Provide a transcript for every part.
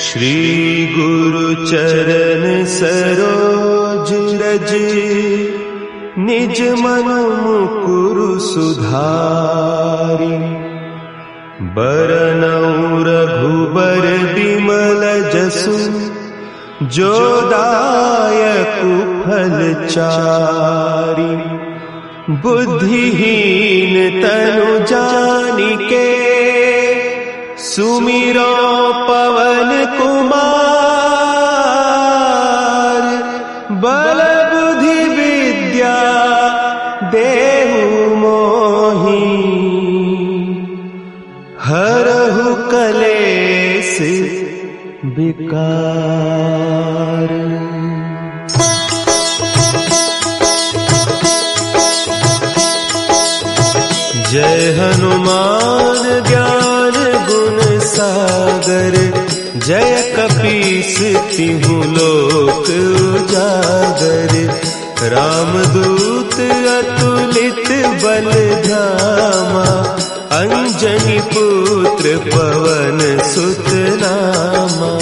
श्री गुरु चरण सरोज रज, निज मन मुकुरु सुधारि। बरनउँ रघुबर बिमल जसु, जो दायकु फल चारि। बुद्धिहीन तनु जानिके, सुमिरो पवन कुमार। बल बुद्धि विद्या देहु मोहि, हरहु कलेस विकार। जय हनुमान ज्ञान गुण सागर, जय कपीस तिहु लोक उजागर। रामदूत अतुलित बल धामा, अंजनी पुत्र पवन सुत नामा।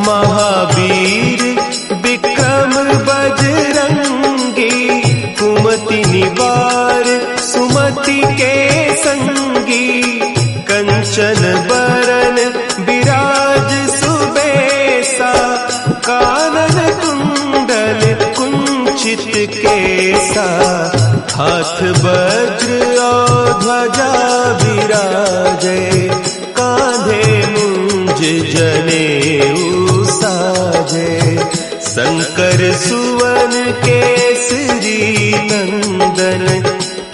महावीर विक्रम बजरंगी, कुमति निवार सुमति के संगी। कंचन बरन विराज सुबेसा, कानन कुंडल कुंचित केसा। हाथ वज्र और ध्वजा विराजे, कांधे मुंज जनेऊ साजे। शंकर सुवन केसरी नंदन,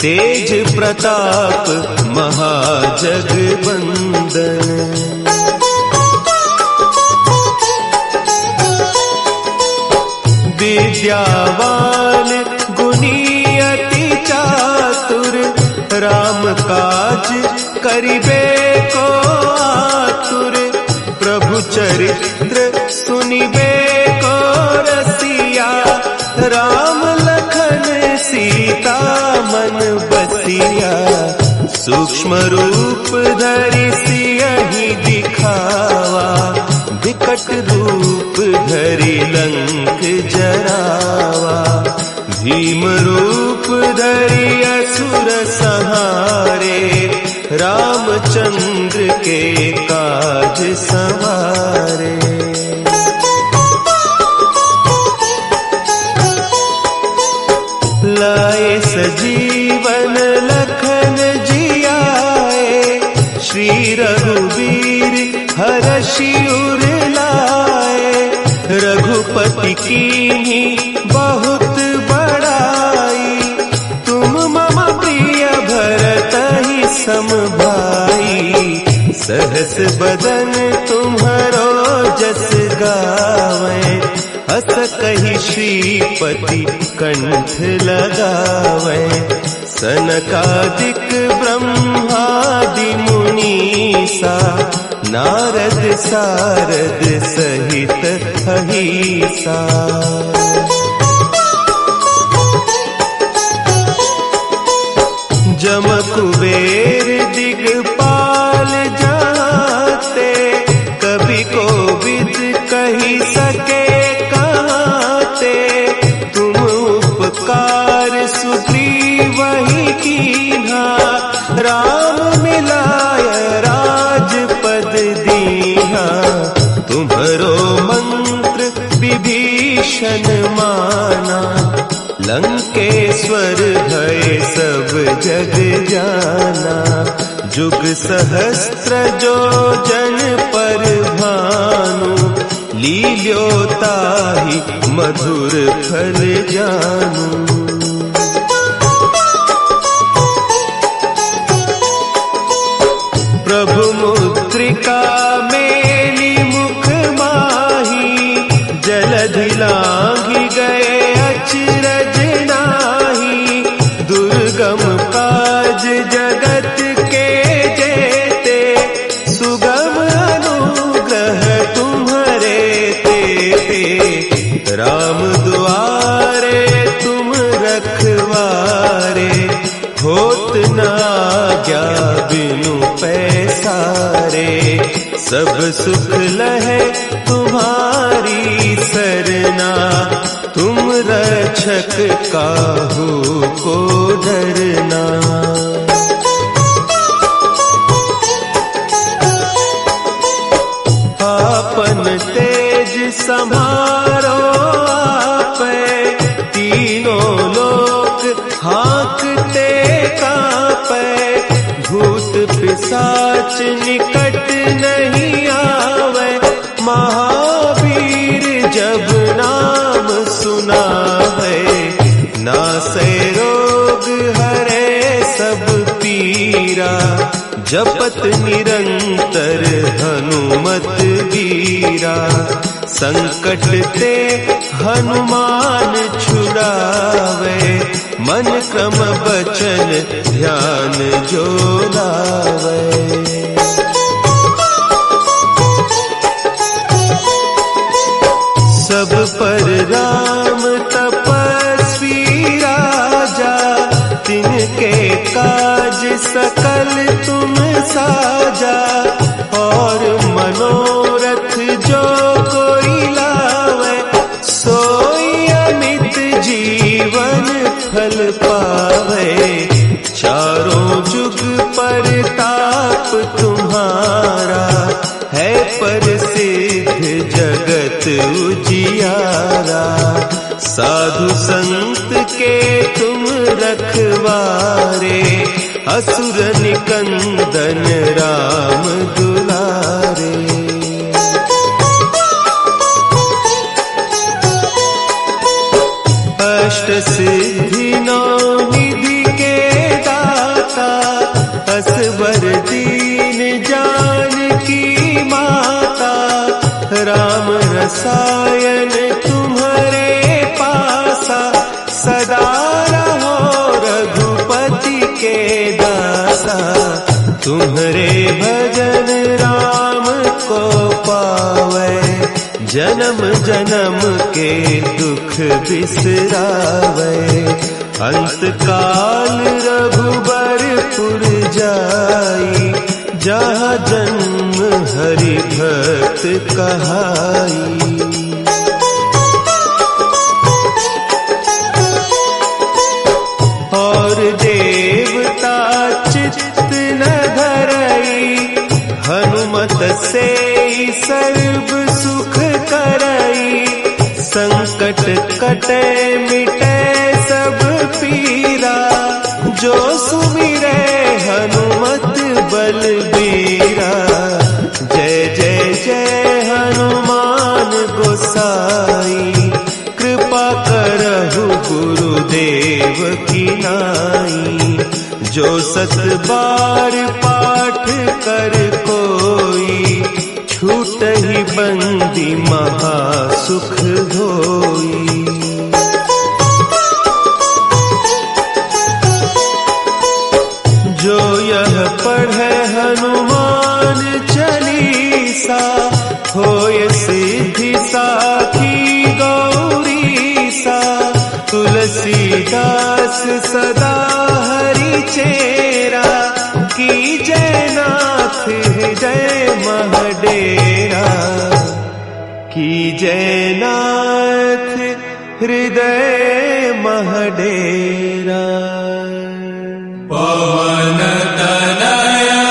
तेज प्रताप महाजगबंदन। विद्यावान गुणी अति चातुर, राम काज करिबे को आतुर। प्रभु चरित्र सुनिबे को रसिया, राम लखन सीता मन बसिया। सूक्ष्म रूप धरि सियहि दिखावा, विकट रूप धरि लंक जरावा। भीम रूप धरि असुर संहारे, रामचंद्र के काज संवारे। लाए सजीवन लखन जियाए, श्री रघुवीर हरषि उर लाए। रघुपति कीन्ही बहुत बड़ाई, तुम मम प्रिय भरतहि सम भाई। सहस बदन तुम्हरो जस गावें, हस कहि श्रीपति कंठ लगावें। सनकादिक ब्रह्मादि मुनीसा, नारद सारद सहित अहीसा। जम कुबेर दिगपाल जाते, कवि कोविद कहि सके कहते। तुम उपकार सुग्रीवहि कीन्हा, राम मिलाय राजपद दीन्हा। तुम्हरो मंत्र विभीषण माना, लंकेश्वर भय सब जग जाना। जुग सहस्त्र जो जन पर भानु, लील्योताहि मधुर फल जानू। प्रभु मुद्रिका मेली मुख माही, जलधि लांघि गए अचरज नाही। दुर्गम काज जगत के जेते, सुगम अनुग्रह तुम्हरे तेते। राम दुआरे तुम रखवारे, होत न आज्ञा बिनु पैसारे, सब सुख लहे तुम्हारी सरना, तुम रक्षक काहू को डरना। आपन तेज समारो आपे, तीनों लोक हाँकते कांपे, भूत पिशाच निकट नहीं आवे, महावीर जब नाम सुनावे, नासे रोग हरे सब पीरा, जपत निरंतर हनुमत वीरा, संकट ते हनुमान छुड़ावे, मन क्रम बचन ध्यान जो लावे। सब पर राम तपस्वी राजा, तिनके काज सकल तुम साजा, और मनोरथ जो कोई लावे, सोई अमित जीवन फल पावे, चारों जुग परताप तुम्हारा, है प्रसिद्ध जगत उजियारा, साधु संत के तुम रखवारे, असुर निकंदन राम दुलारे। अष्ट सिद्धि नौ निधि के दाता, असवर दीन जानकी माता, राम रसायन तुम्हारे पासा, सदा रहो रघुपति के दासा, तुम्हारे भजन राम को पावे, जन्म जन्म के दुख बिसरावे, अंत काल रघुबरपुर जाई, जहाँ जन्म हरि भक्त कहाई। और देवता चित्त न धरई, हनुमत से सर्व सुख करई, संकट कटे मिटे सब पीरा, जो सुमिरे हनुमत बलबीरा, जय जय जय हनुमान गोसाई, कृपा करहु गुरुदेव की नाई, जो सत बार पाठ कर कोई, छूट ही बंदी महा सुख होई। जो यह पढ़े हनुमान चालीसा, होय सिद्धि साखी गौरीसा, तुलसीदास सदा हरि चेरा, की जयनाथ हृदय महडेरा, की जयनाथ हृदय महडेरा। पवन तनया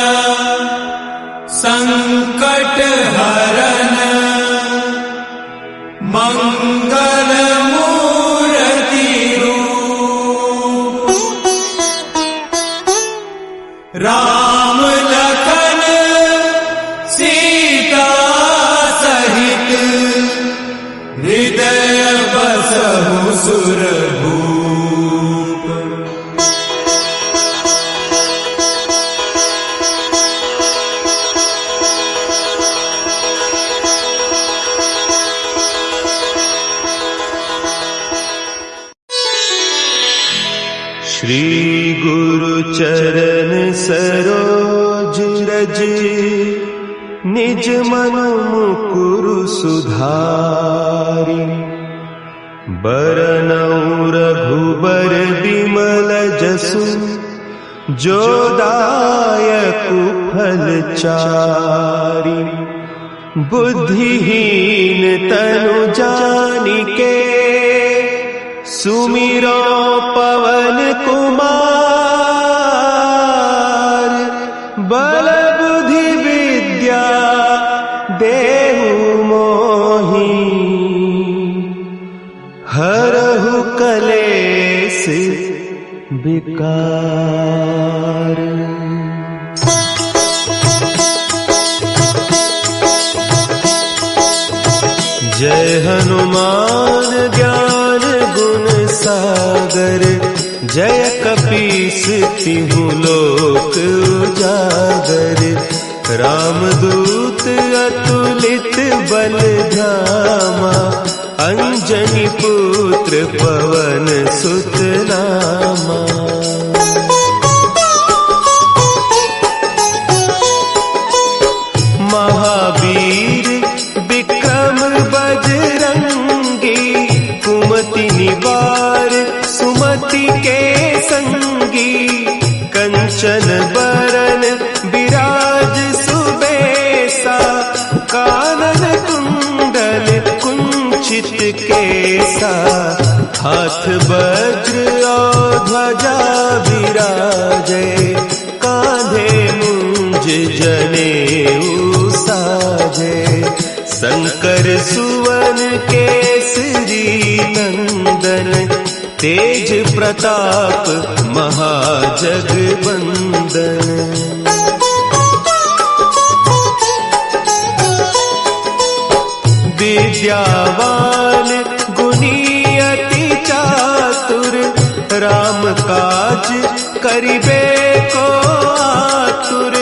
संकट हरन, मंगल मूर्ति रूप, राम लखन सीता सहित, हृदय बसहु सुरभूप। श्री गुरु चरण सरोज रज, निज मन मुकुरु सुधारि, बरनउँ रघुबर बिमल जसु, जो दायक फलचारी। बुद्धिहीन तनु जानिके सुमिरो पवन कुमार। बल बुद्धि विद्या देहु मोहि हरहु कलेस विकार। जय हनुमान ज्ञान गुण सागर। जय कपीस तिहु लोक उजागर। रामदूत अतुलित बल धामा। अंजनी पुत्र पवन सुत नामा। महावीर विक्रम बजरंगी। कुमति निवार सुमति के संगी। कंचन बरन विराज सुबेसा। कानन कुंडल कुंचित केसा। हाथ वज्र और ध्वजा विराजे। कांधे मुंज जनेऊ साजे। शंकर सुवन केसरी नंदन। तेज प्रताप महाजगवंदन। विद्यावान गुणी अति चातुर। राम काज करिबे को आतुर।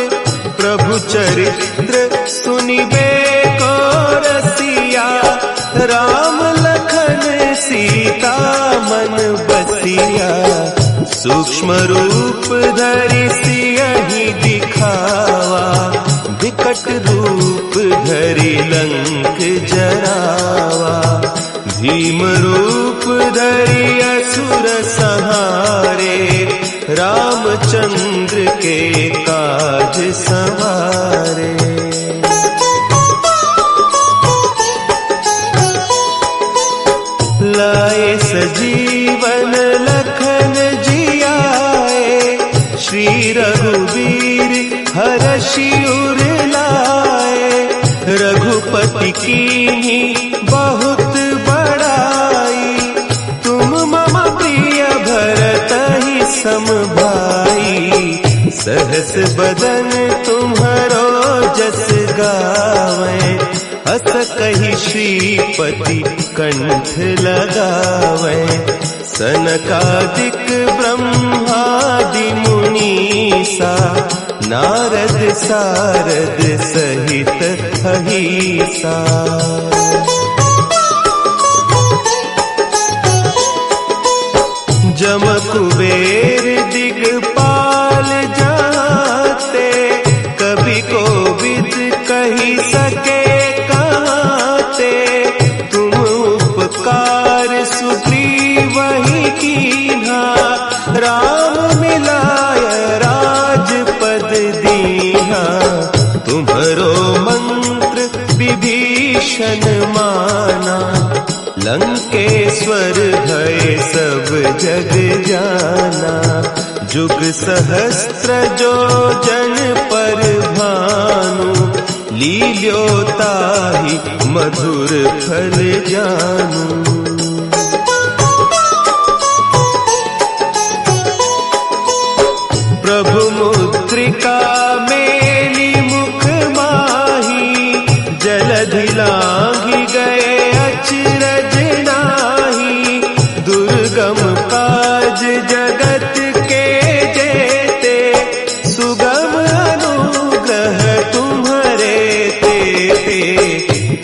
प्रभु चरित्र सुनिबे को रसिया। राम लखन सीता मन बसिया। सूक्ष्म रूप धरि सियहि दिखावा। विकट रूप धरि लंक जरावा। भीम रूप धरि असुर संहारे। रामचंद्र के काज सवारे। लाए सजीवन लखन जियाए। श्री रघुवीर हरषि उर लाए। रघुपति कीन्ही बहुत बड़ाई। तुम मम प्रिय भरतहि सम भाई। सहस बदन तुम्हरो जस गावें। हस कहि श्रीपति कंठ लगावें। सनकादिक ब्रह्मादि मुनीसा। नारद सारद सहित अहीसा। जम कुबेर दिगपाल जाते। कभी कोविद कही सके कहते। तुम उपकार सुग्रीवहि कीन्हा। राम मिलाय राजपद दीन्हा। तुम्हरो मंत्र विभीषण माना। लंकेश्वर भय सब जग जाना। जुग सहस्त्र जो जन पर भानु। लील्योताहि मधुर फल जानू। प्रभु मुद्रिका मेली मुख माही। जलधि लांघि गए अचरज नाही। दुर्गम काज जगत के जेते। सुगम अनुग्रह तुम्हरे तेते।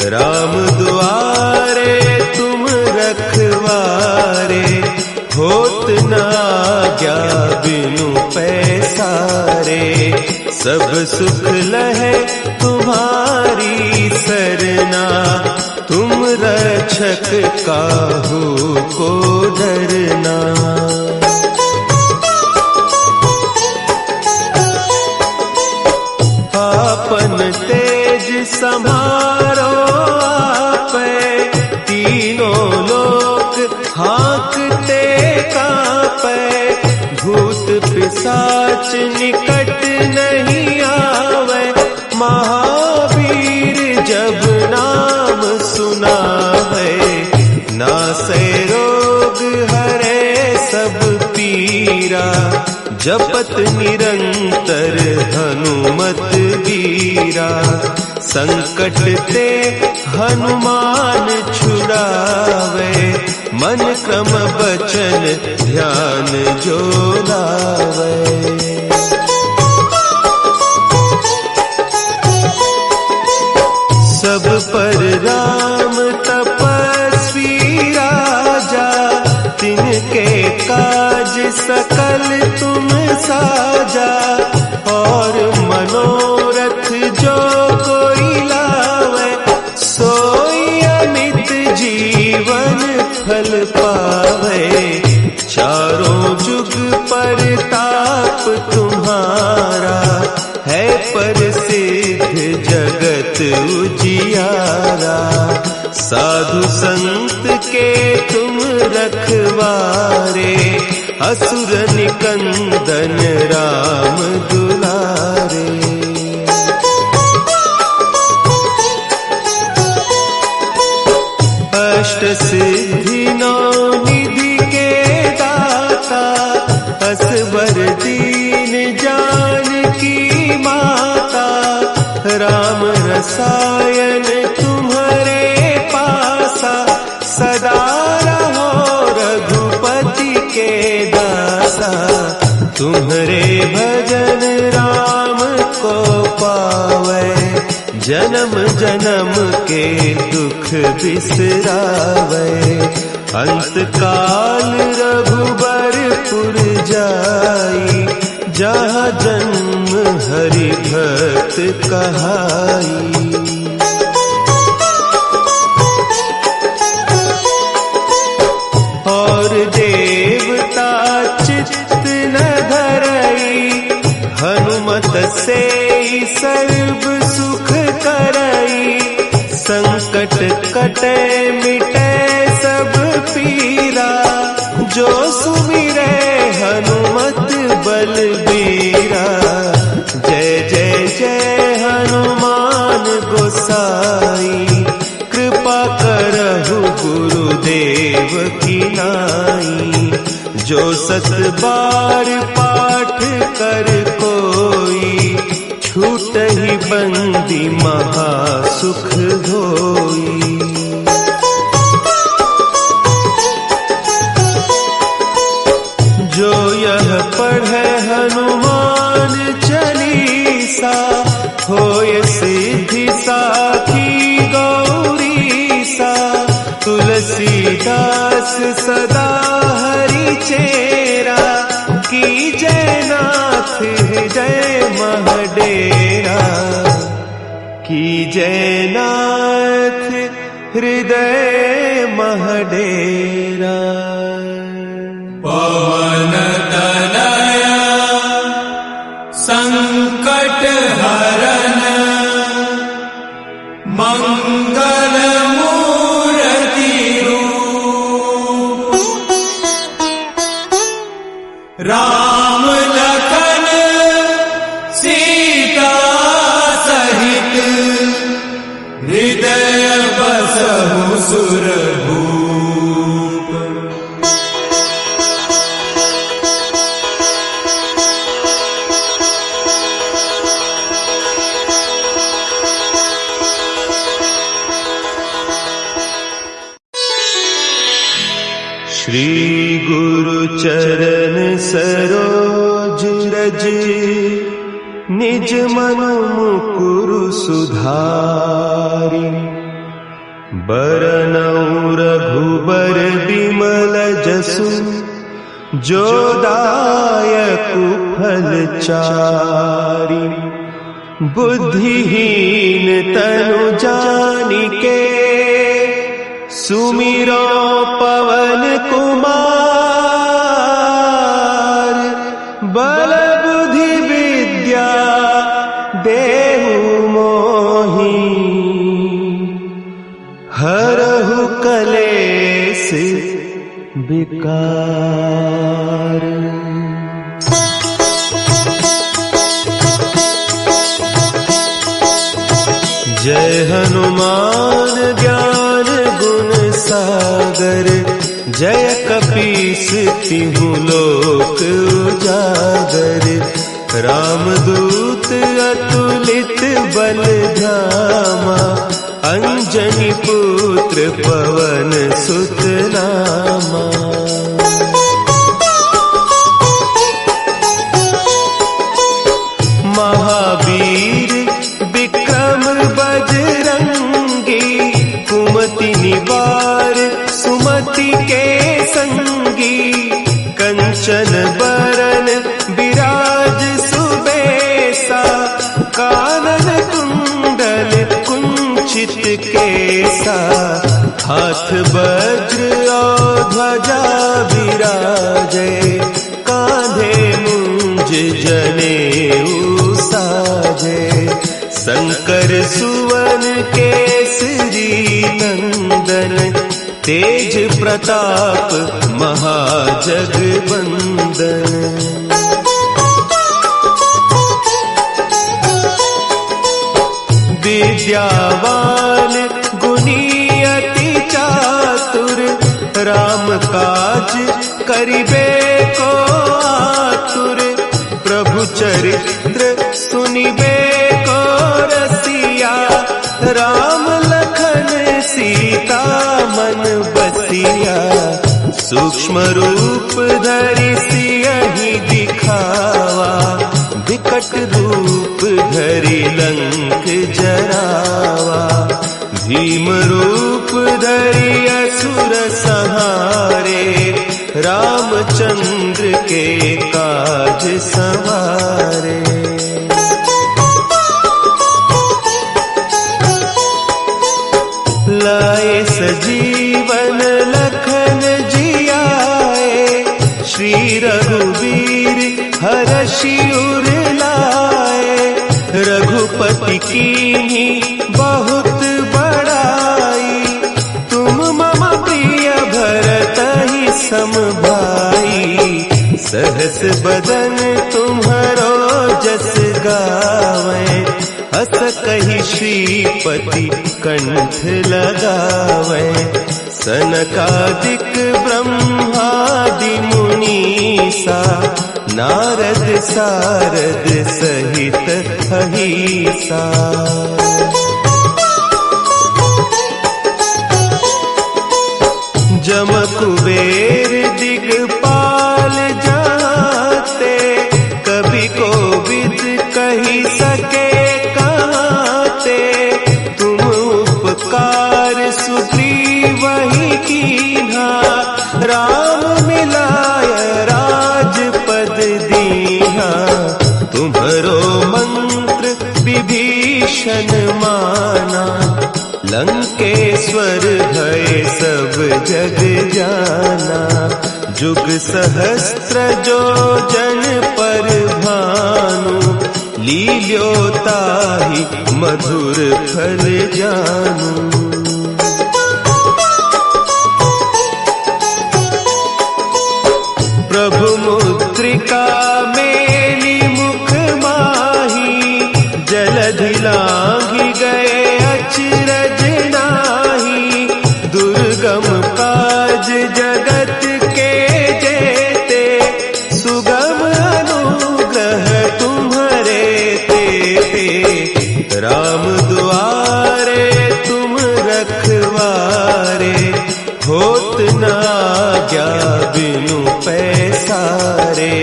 राम दुआरे तुम रखवारे। होत न आज्ञा बिनु पैसारे। सब सुख लहे तुम्हारी सरना। तुम रक्षक काहू को डरना। सम्हारो आपै, तीनों लोक हाँकते कांपै, भूत पिशाच निकट नहीं आवे, महावीर जब नाम सुनावे, नासै रोग हरे सब पीरा, जपत निरंतर हनुमत बीरा, संकट ते हनुमान छुड़ावे, मन क्रम बचन ध्यान जो लावे। सब पर राम तपस्वी राजा, तिनके काज सकल तुम साजा, और मनोरथ जो कोई लावे, सोई अमित जीवन फल पावे, चारों जुग परताप तुम्हारा, है प्रसिद्ध जगत उजियारा, साधु संत के तुम रखवारे, असुर निकंदन राम दुलारे। अष्ट सिद्धि नौ निधि के दाता, असवर दीन जानकी माता, राम रसायन तुम्हारे पासा, सदा रहो रघुपति के दासा, तुम्हारे भजन राम को पावे, जन्म जन्म के दुख बिसरावे, अंत काल रघुबरपुर जाई, जहाँ जन्म हरि भक्त कहाई। और देवता चित्त न धरई, हनुमत से सर्व सुख करई, संकट कटे मिटे सब पीरा, जो सुमिरे हनुमत बलबीरा, जय जय जय हनुमान गोसाई, कृपा करहु गुरुदेव की नाई, जो सत बार पाठ कर कोई, छूटहि बंदी महा सुख होई। जो यह पढ़े हनुमान चालीसा, होय सिद्धि साखी गौरीसा, तुलसीदास सदा हरि चेरा, की जयनाथ हृदय महडेरा, की जयनाथ हृदय महडेरा। पवन तनया संकट हरन, मंगल मूर्ति रूप, राम लखन सीता सहित, हृदय बसहु सुरभूप। श्री गुरु चरण सरोज रज, निज मन मुकुरु सुधारि, बरनउँ रघुबर बिमल जसु, जो दायकु फल चारि, बुद्धिहीन तनु जानिके, सुमिरो पवन कुमार, बल बुद्धि विद्या देहु मोहि, कलेस विकार। जय हनुमान ज्ञान गुण सागर, जय कपीस तिहु लोक उजागर। रामदूत अतुलित बल धामा, अंजनी पुत्र पवन सुत नामा। महावीर विक्रम बजरंगी, कुमति निवार सुमति के संगी। कंचन बरन विराज सुबेसा, कानन कुंडल कुंचित केसा। हाथ वज्र और ध्वजा विराजे, कांधे मुंज जनेऊ साजे। शंकर सुवन केसरी नंदन, तेज प्रताप महाजगवंदन। विद्यावान गुणी अति चातुर, राम काज करिबे को आतुर। प्रभु चरित्र सुनिबे को रसिया, राम लखन सीता मन बसिया। सूक्ष्म रूप धरि सियहि दिखावा, विकट रूप धरि लंक जरावा। भीम रूप धरि असुर संहारे, रामचंद्र के काज संवारे। लाए सजीवन लखन जियाए, श्री रघुवीर हरषि उर लाए। रघुपति कीन्ही बहुत बड़ाई, तुम मम प्रिय भरतहि सम भाई। सहस बदन तुम्हरो जस गावें, अस कहि श्रीपति कंठ लगावें। सनकादिक ब्रह्मादि मुनीसा, नारद सारद सहित अहीसा। जम कुबेर दिगपाल जाते, कभी कोविद कही सके कहते। तुम उपकार सुग्रीवहि कीन्हा, राम मिलाय राजपद दीन्हा। तुम्हरो मंत्र विभीषण माना, लंकेश्वर भय सब जग जाना। जुग सहस्त्र जो जन पर भानु, लील्योताहि मधुर फल जानू। प्रभु मुद्रिका मेली मुख माही, जलधि लांघि गए अचरज नाही। दुर्गम काज जगत के जेते, सुगम अनुग्रह तुम्हरे तेते। राम दुआरे तुम रखवारे, होत न आज्ञा बिनु पैसारे।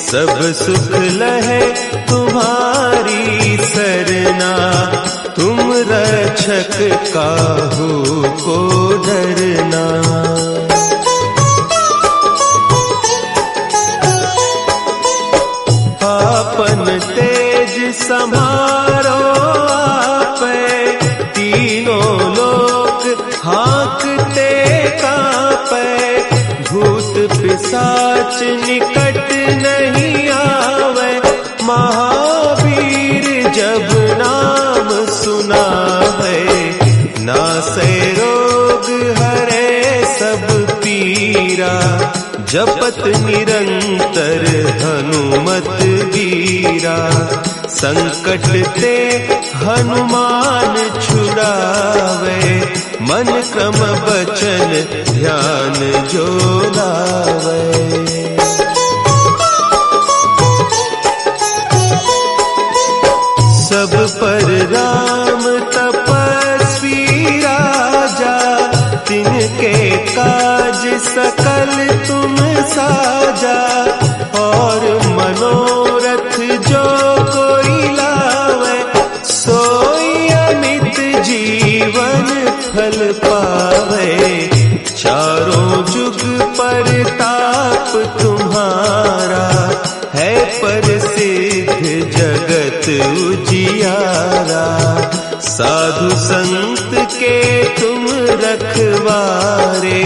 सब सुख लहे तुम्हारी सरना, तुम रक्षक काहू को डरना। आपन तेज समारो आपे, तीनों लोक हाँकते कांपे। भूत पिशाच निकट नहीं आवे, महावीर जब नाम सुनावे। नासै रोग हरे जपत निरंतर हनुमत वीरा। संकट ते हनुमान छुड़ावे, मन क्रम बचन ध्यान जो लावे। सब पर राम तपस्वी राजा, तिनके काज सकल तुम साजा। और मनोरथ जो कोई लावे, सोई अमित जीवन फल पावे। चारों जुग परताप तुम्हारा, है प्रसिद्ध जगत उजियारा। साधु संत के तुम रखवारे,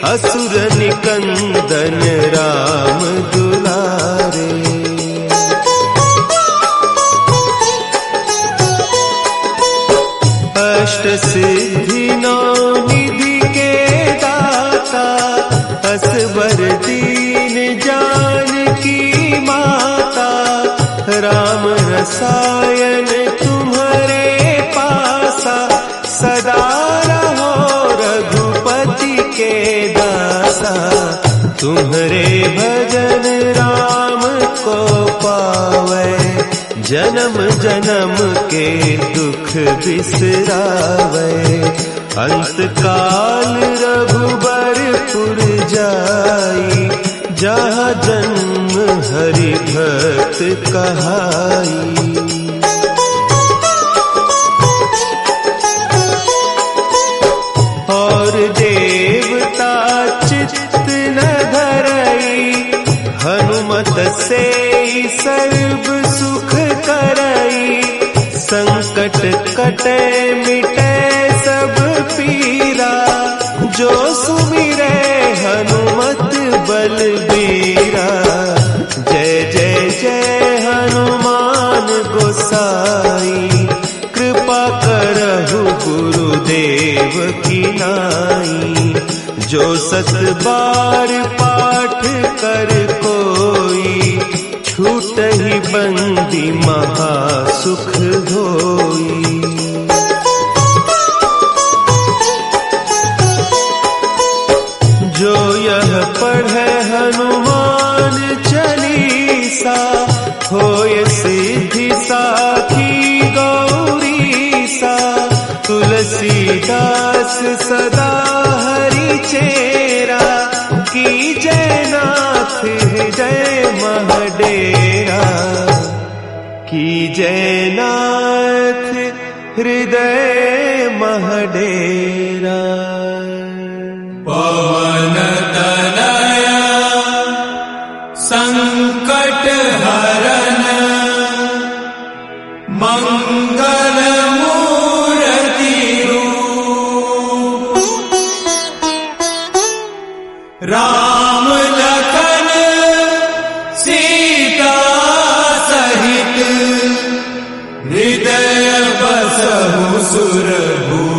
असुर निकंदन राम दुलारे। अष्ट सिद्धि नौ निधि के दाता, असवर दीन जानकी माता। राम रसायन तुम्हारे पासा, सदा रहो रघुपति के दासा। तुम्हारे भजन राम को पावे, जन्म जन्म के दुख बिसरावे। अंत काल रघुबरपुर जाई, जहाँ जन्म हरि भक्त कहाई। और देवता चित्त न धरई, हनुमत से सर्व सुख करई। संकट कटे मिटे सब पीरा, जो सुमिरे हनुमत बलबीरा। जय जय जय हनुमान गोसाई, कृपा करहु गुरुदेव की नाई। जो सत बार पाठ कर कोई, छूटहि बंदी महा सुख होई। जो यह पढ़े हनुमान चालीसा, होय सिद्धि साखी गौरीसा। तुलसीदास सदा हरि चेरा, की जय नाथ हृदय महडेरा। की जय नाथ हृदय महडेरा। पवन तनया संकट हरन, मंगल मूर्ति रूप। राम लखन सीता सहित, हृदय बसहु सुरभूप।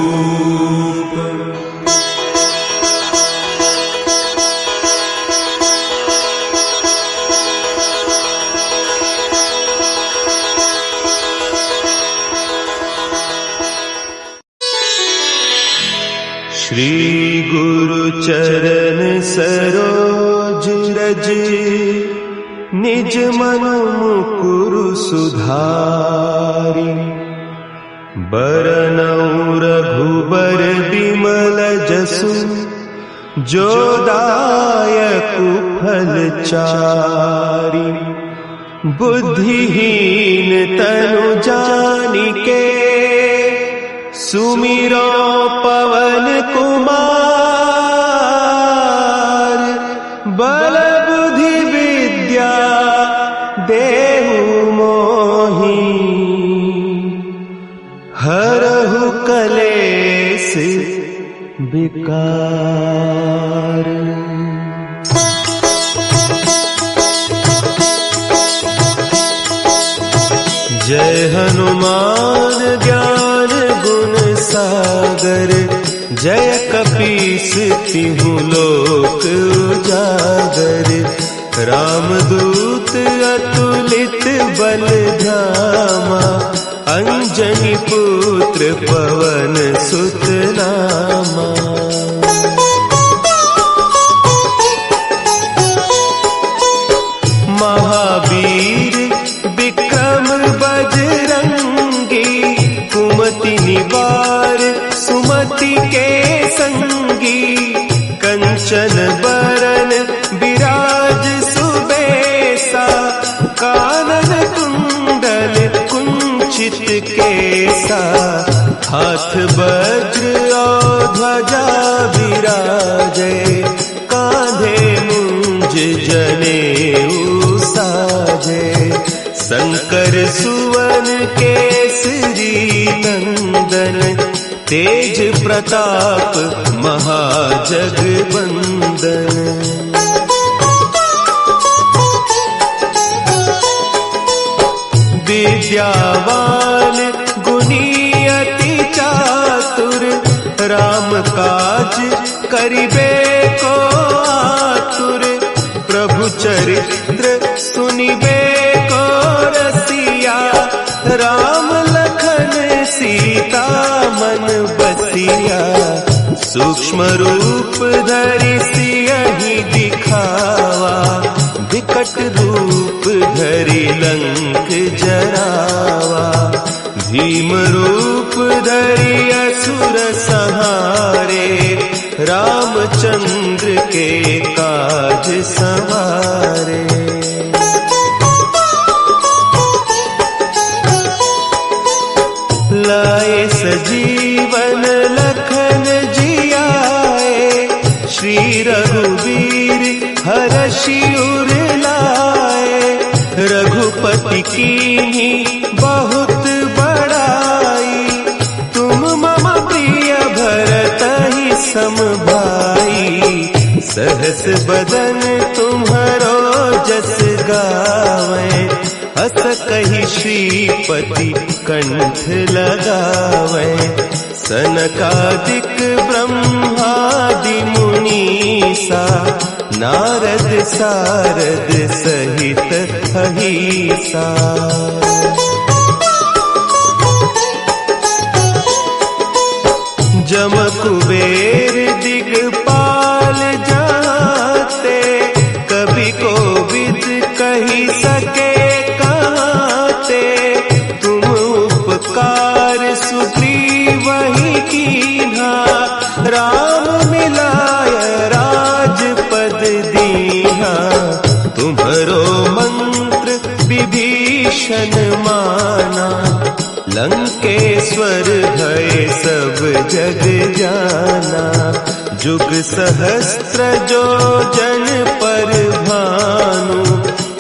श्री गुरु चरण सरोज रज, निज मन मुकुरु सुधारि। बरनउँ रघुबर बिमल जसु, जो दायकु फल चारि। बुद्धिहीन तनु जानिके, सुमिरो पवन कुमार। बल बुद्धि विद्या देहु मोहि, हरहु कलेस विकार। जय हनुमान ज्ञान गुण सागर, जय कपीस तिहु लोक उजागर। रामदूत अतुलित बल धामा, अंजनी पुत्र पवन सुत नामा। महावीर विक्रम बजरंगी, कुमति निवार सुमति के संगी। कंचन बरन विराज सुबेसा, कानन कुंडल कुंचित केसा। हाथ वज्र और ध्वजा विराजे, कांधे मुंज जनेऊ साजे। शंकर सुवन केसरी नंदन, तेज प्रताप महाजगबंदन। विद्यावान गुणी अति चातुर, राम काज करिबे को आतुर। प्रभु चरित्र सुनिबे को रसिया, राम लखन सीता मन बसिया। सूक्ष्म रूप धरि सियहि दिखावा, विकट रूप धरि लंक जरावा। भीम रूप धरि असुर संहारे, रामचंद्र के काज संवारे। लाए सजीवन लखन जियाए, श्री रघुवीर हरषि उर लाए। रघुपति कीन्ही बहुत बड़ाई, तुम मम प्रिय भरतहि सम भाई। सहस बदन तुम्हरो जस गावें, हस कहि श्रीपति कंठ लगावें। सनकादिक ब्रह्मादि मुनीसा, नारद सारद सहित अहीसा। जम कुबेर दिगपाल जाते, कवि कोविद कही सके कहते। तुम उपकार सुग्रीवहि कीन्हा, राम मिलाय राजपद दीन्हा। तुम्हरो मंत्र विभीषण माना, लंकेश्वर भय सब जग जाना। जुग सहस्त्र जो जन पर भानु,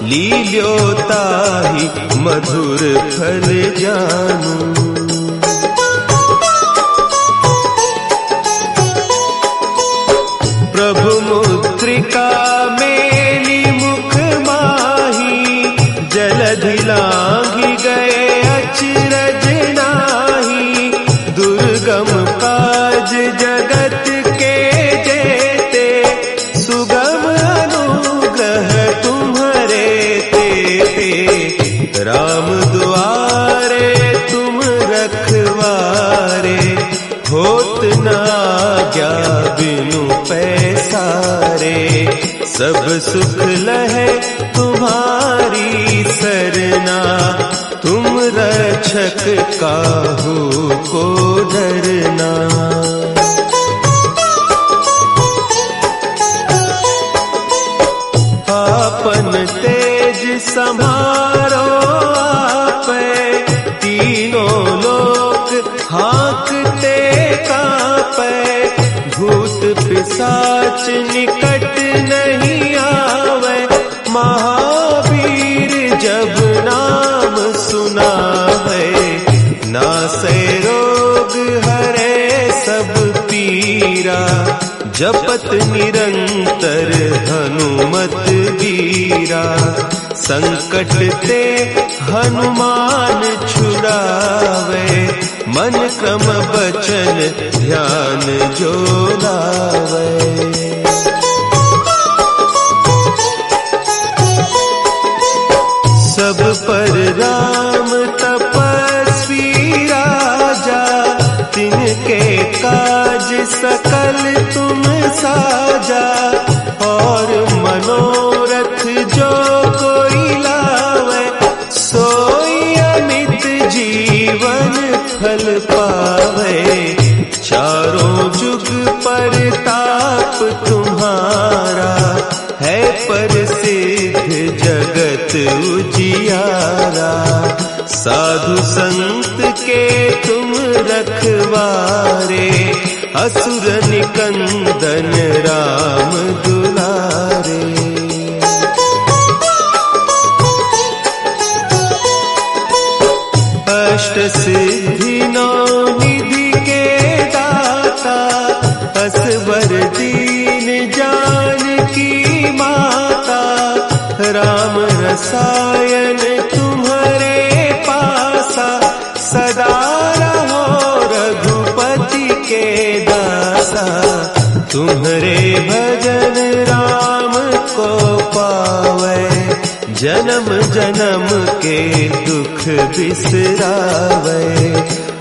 लील्योताहि मधुर फल जानू। प्रभु मुद्रिका मेली मुख माही, जलधि लांघि गए अचरज नाही। दुर्गम काज जगत के जेते, सुगम अनुग्रह तुम्हारे तेते। राम दुआरे तुम रखवारे, होत न आज्ञा बिनु पैसारे। सब सुख लहे तुम्हारी सरना, तुम रक्षक काहू को डरना। आपन तेज संभारो आपे, तीनों लोक हाँकते कांपे। भूत पिशाच निकट नहीं आवे, महावीर जब नाम सुनावे। नासै रोग हरे सब पीरा, जपत निरंतर हनुमत वीरा। संकट ते हनुमान छुड़ावे, मन क्रम बचन ध्यान जो लावे। सब पर राम तपस्वी राजा, तिनके काज सकल तुम साजा। और मनोरथ जो कोई लावे, सोई अमित जीवन फल पावे। चारों जुग पर ताप तुम्हारा, है प्रसिद्ध जगत उजियारा। साधु संत के तुम रखवारे, असुर निकंदन राम दुलारे। अष्ट सिद्धि नौ निधि के दाता, असवर दीन जानकी माता। राम रसायन तुम्हारे पासा, सदा रहो रघुपति के दासा। तुम्हारे भजन राम को पावे, जन्म जन्म के दुख बिसरावे।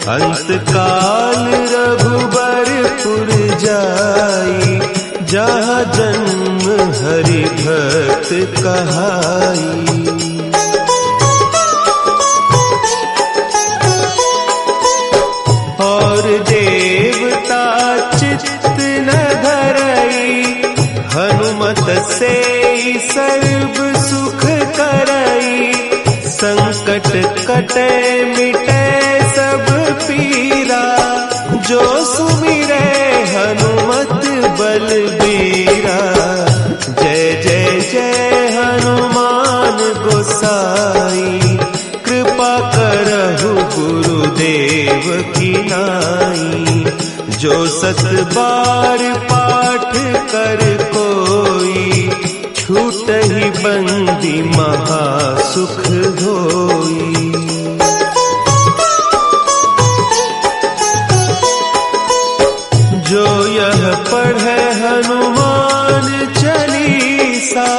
अंत काल रघुबरपुर जाई, जहाँ जन्म हरि भक्त कहाई। और देवता चित्त न धरई, हनुमत से सर्व सुख करई। संकट कटे मिटे सब पीरा, जो सुमिरे हनुमत बलबीरा। जय जय जय हनुमान गोसाई, कृपा करहु गुरुदेव की नाई। जो सत बार पाठ कर कोई, छूटहि बंदी महासुख होई। जो यह पढ़े हनुमान चालीसा,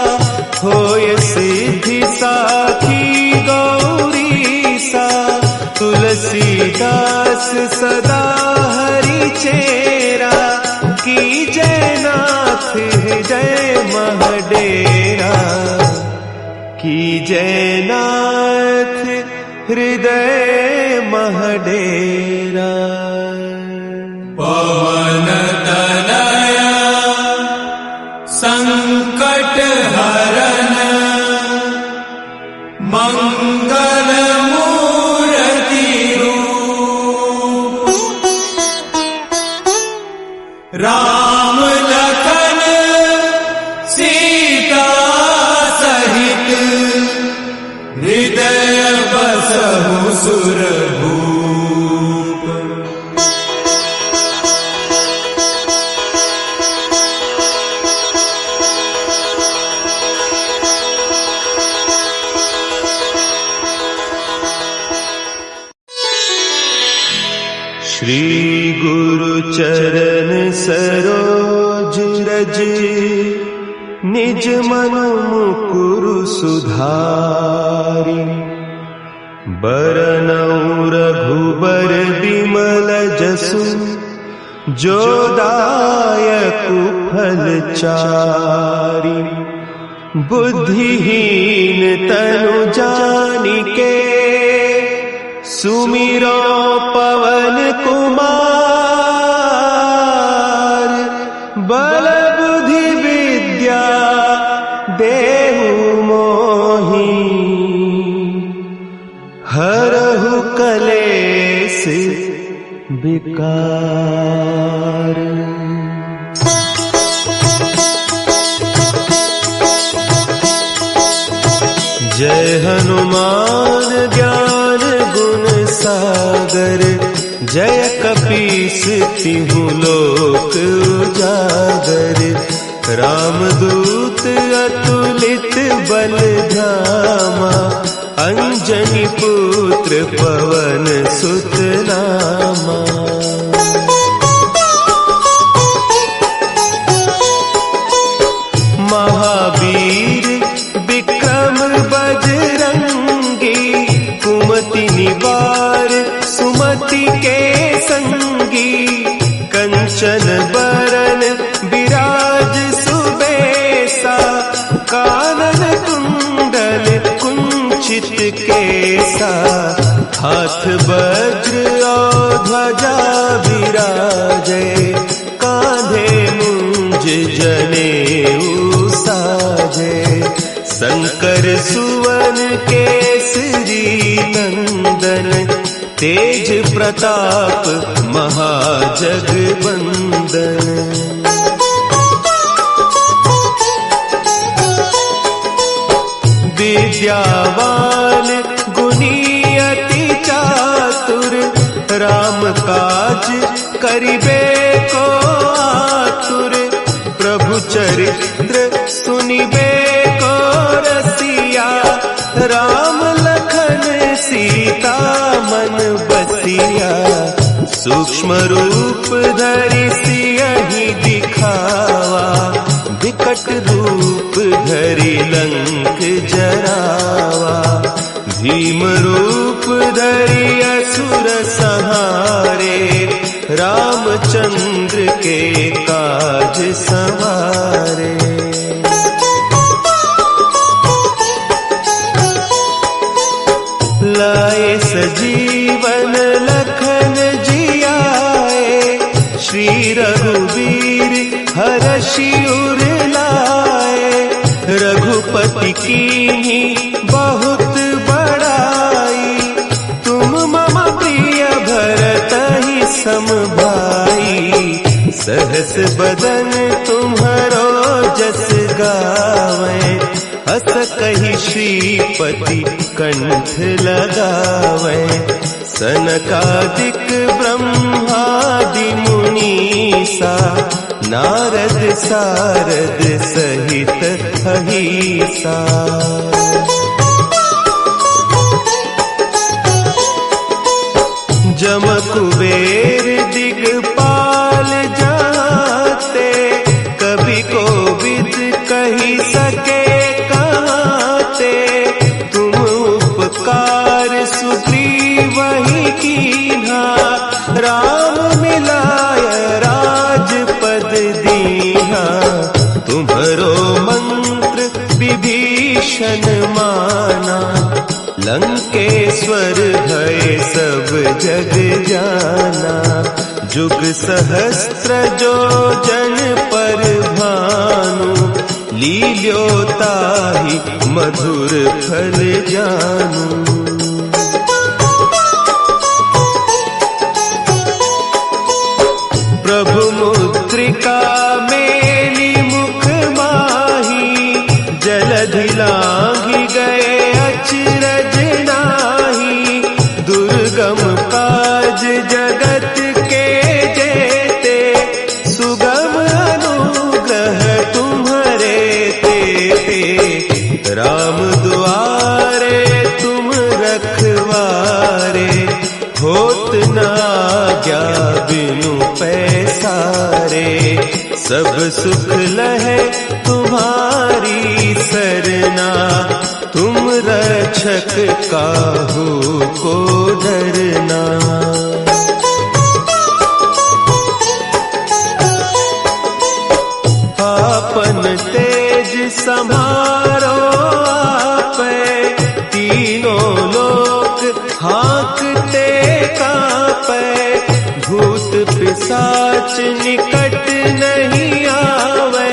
होय सिद्धि साखी गौरीसा। तुलसीदास सदा हरि चेरा, की जय नाथ हृदय महडेरा। की जय नाथ हृदय महडेरा। पवन तनया संकट हरन, मंगल मूर्ति रूप। राम लखन सीता सहित, हृदय बसहु सुरभूप। श्री गुरु चरण सरोज रज, निज मन मुकुरु सुधारि। बरनउँ रघुबर बिमल जसु, जो दायकु फल चारि। बुद्धिहीन तनु जानिके, सुमिरो पवन कुमार। बल बुद्धि विद्या देहु मोहि, हरहु कलेस विकार। जय हनुमान ज्ञान गुण सागर, जय कपीस तिहु लोक उजागर। रामदूत अतुलित बल धामा, अंजनी पुत्र पवन सुत नामा। महावीर विक्रम बजरंगी, कुमति निवार सुमति के संगी। कंचन बरन विराज सुबेसा, कानन कुंडल कुंचित केसा। हाथ वज्र और ध्वजा विराजे, कांधे मुंज जनेऊ साजे। शंकर सुवन केसरी नंदन, तेज प्रताप महाजगवंदन। विद्यावान गुणी अति चातुर, राम काज करिबे को आतुर। प्रभु चरित्र सुनिबे को रसिया, राम लखन सीता मन बसिया। सूक्ष्म रूप धरि सियहि दिखावा, विकट रूप धरि लंक जरावा। भीम रूप धरि असुर संहारे, रामचंद्र के काज संवारे। लाए सजीवन लखन जियाए, श्री रघुवीर हरषि उर लाए। रघुपति कीन्ही बहुत बड़ाई, तुम मम प्रिय भरतहि सम भाई। सहस बदन तुम्हरो जस गावें, हस कहि श्रीपति कंठ लगावें। सनकादिक ब्रह्मादि मुनीसा, नारद सारद सहित अहीसा। जम कुबेर दिगपाल जाते, कभी कोविद कही सके कहते। तुम उपकार सुग्रीवहि कीन्हा, राम मिलाय राजपद दीन्हा। तुम्हरो मंत्र विभीषण माना, लंकेश्वर भय सब जग जाना। जुग सहस्त्र जो जन पर भानु, लील्यो ताहि मधुर फल जानू। प्रभु मुद्रिका मेली मुख माही, जलधि लांघि गए अचरज नाही। दुर्गम काज जगत के जेते, सुगम अनुग्रह तुम्हरे तेते। राम दुआरे तुम रखवारे, होत न आज्ञा बिनु पैसारे। सब सुख लहे तुम्हारी सरना, तुम रक्षक काहू को डरना। आपन तेज समारो आपै, तीनों लोक हाँकते कांपै। भूत पिशाच निकट नहीं आवे,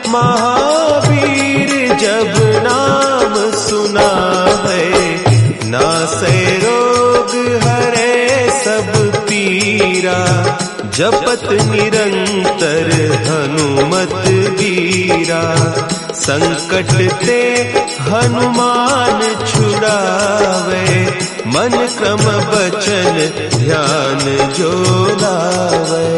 महावीर जब नाम सुनावे। नासै रोग हरे सब पीरा, जपत निरंतर हनुमत बीरा। संकट ते हनुमान छुड़ावे, मन क्रम बचन ध्यान जो लावे।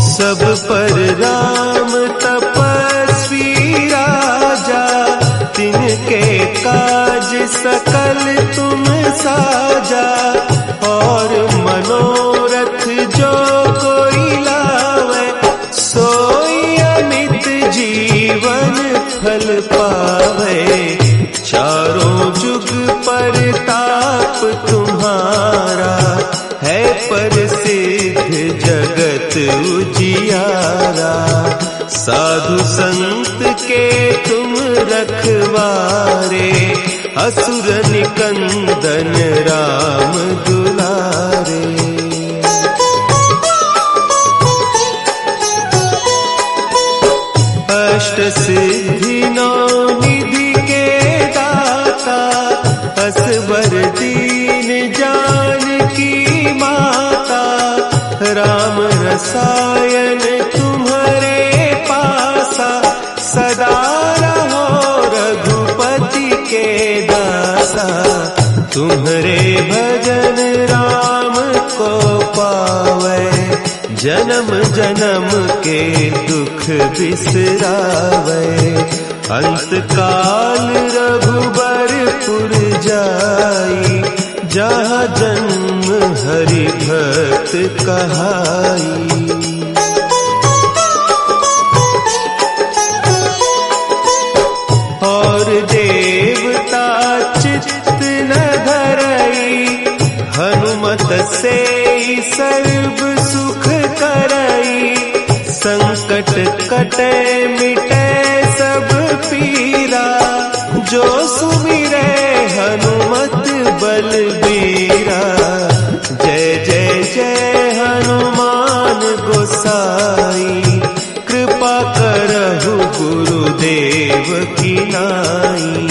सब पर राम तपस्वी सकल तुम साजा, और मनोरथ जो कोई लावे, सोई अमित जीवन फल पावे। चारों जुग पर ताप तुम्हारा, है प्रसिद्ध जगत उजियारा। साधु संत के तुम रखवारे, असुर निकंदन राम दुलारे। अष्ट सिद्धि नौ निधि के दाता, असबर दीन जानकी माता। राम रसायन तुम्हारे पासा, सदा रहो रघुपति के दासा। तुम्हारे भजन राम को पावे, जन्म जन्म के दुख बिसरावे। अंत काल रघुबरपुर जाई, जहाँ जन्म हरि भक्त कहाई। और देवता चित्त न धरई, हनुमत से सर्व सुख करई। संकट कटे मिटे सब पीरा, जो सुमिरे हनुमत बलबीरा। जय जय जय हनुमान गोसाई, कृपा करहु गुरुदेव की नाई।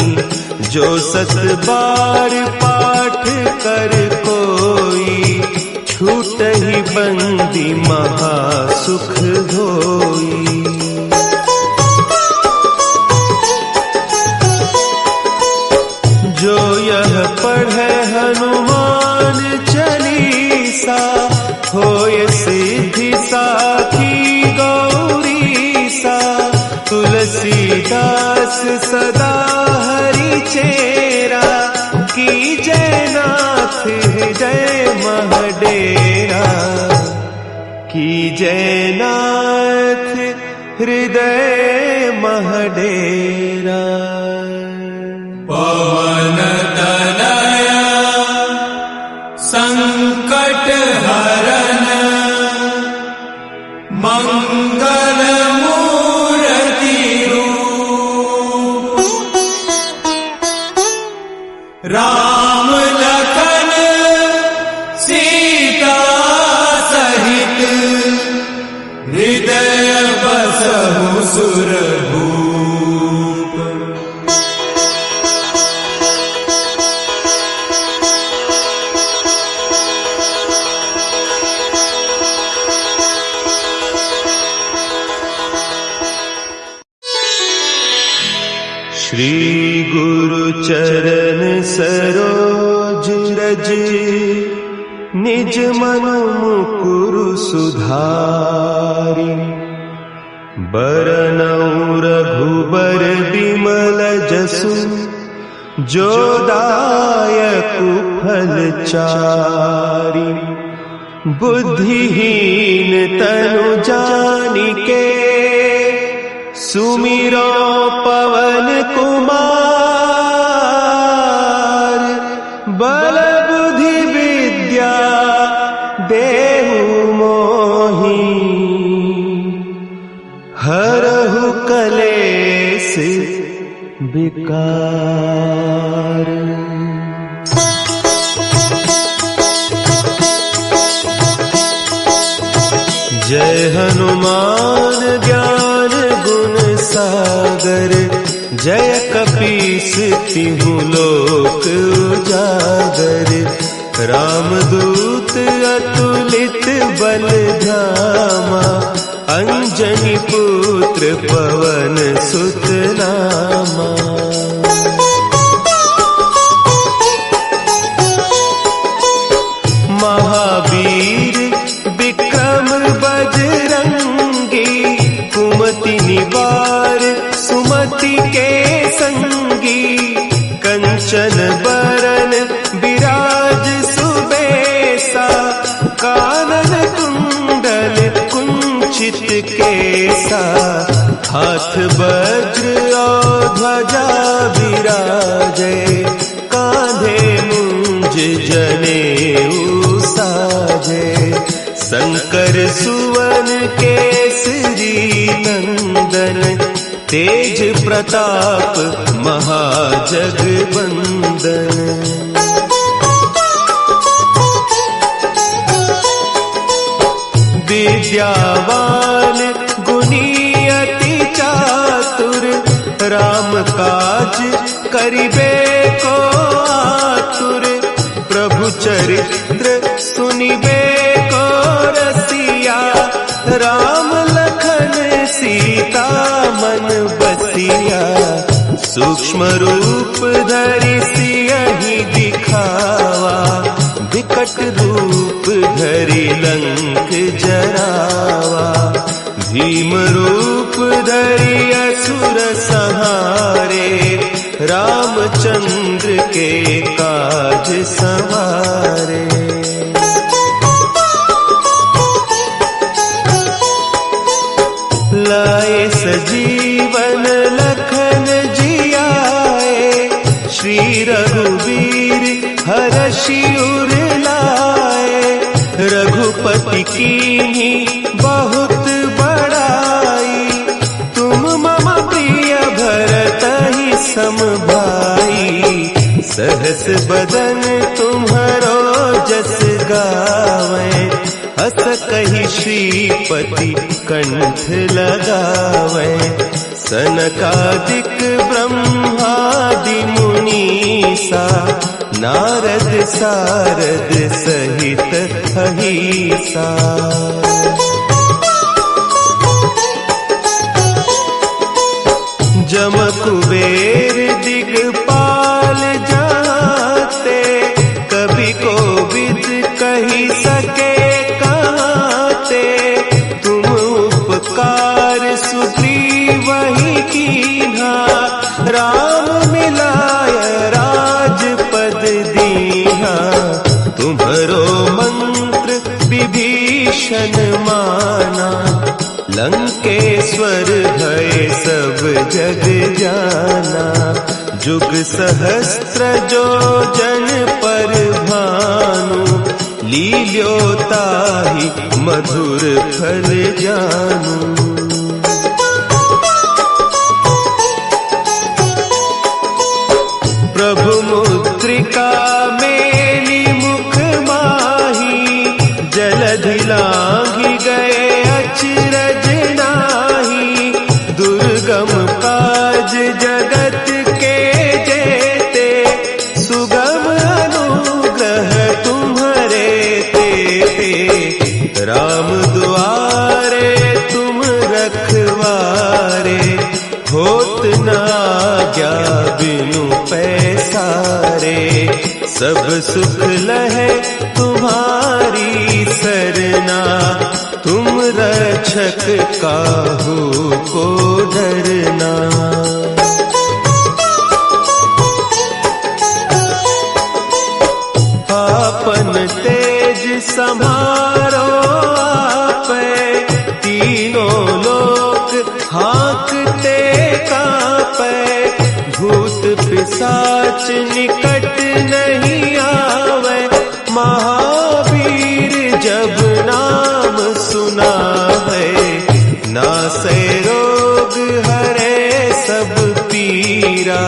जो सत बार पाठ कर कोई, छूटहि बंदी महासुख होई। जो यह पढ़े हनुमान चालीसा, होय सिद्धि साखी गौरीसा। तुलसीदास सदा हरि चेरा, की जय नाथ हृदय महडेरा। की जय नाथ हृदय महडेरा। पवन तनया संकट हरन, मंगल मूर्ति रूप। राम लखन सीता सहित, हृदय बसहु सुरभूप। श्री गुरु चरण सरोज रज, निज मनु मुकुरु सुधारि। बरनउँ रघुबर बिमल जसु, जो दायकु फल चारि। बुद्धिहीन तनु जानिके, सुमिरो पवन कुमार। बल बुद्धि विद्या देहु मोहि, हरहु कलेस विकार। जय हनुमान ज्ञान गुण सागर, जय कपीस तिहु लोक उजागर। रामदूत अतुलित बल धामा, अंजनी पुत्र पवन सुत नामा। महावीर विक्रम बजरंगी, कुमति निवार सुमति के संगी। कंचन कंचन बरन विराज सुबेसा, कानन कुंडल कुंचित केसा, हाथ वज्र और ध्वजा विराजे, कांधे मुंज जनेऊ साजे, शंकर सुवन केसरी नंदन, तेज प्रताप महाजगबंदन। विद्यावान गुणी अति चातुर, राम काज करिबे को आतुर, प्रभु चरित्र सुनिबे को रसिया, राम लखन सीता मन बसिया, सूक्ष्म रूप धरि सियहि दिखावा, विकट रूप धरि लंक जरावा, भीम रूप धरि असुर संहारे, रामचंद्र के काज संवारे। लाए सजीवन लखन जियाए, श्री रघुवीर हरषि उर लाए, रघुपति कीन्ही बहुत बड़ाई, तुम मम प्रिय भरतहि सम भाई, सहस बदन तुम्हरो जस गावें, हस कहि श्रीपति कंठ लगावें, सनकादिक ब्रह्मादि मुनीसा, नारद सारद सहित अहीसा। जम कुबेर दिगपाल जाते, कभी कोविद कही सके कहते, तुम उपकार सुग्रीवहि कीन्हा, राम मिलाय राजपद दीन्हा, तुम्हरो मंत्र विभीषण माना, लंकेश्वर भय सब जग जाना, जुग सहस्त्र जो जन पर भानु, लील्योताहि मधुर फल जानू। प्रभु मुद्रिका मेली मुख माही, जलधि लांघि गए अचरज नाही, दुर्गम काज जगत के जेते, सुगम अनुग्रह तुम्हरे तेते, राम दुआरे तुम रखवारे, होत न आज्ञा बिनु पैसारे, सब सुख लहे तुम्हारी सरना, तुम रक्षक काहू को डरना। आपन तेज समारो आपै, तीनों लोक हाँकते कांपै, भूत पिशाच निकट नहीं आवे, महावीर जब नाम सुनावे, नासै रोग हरे सब पीरा,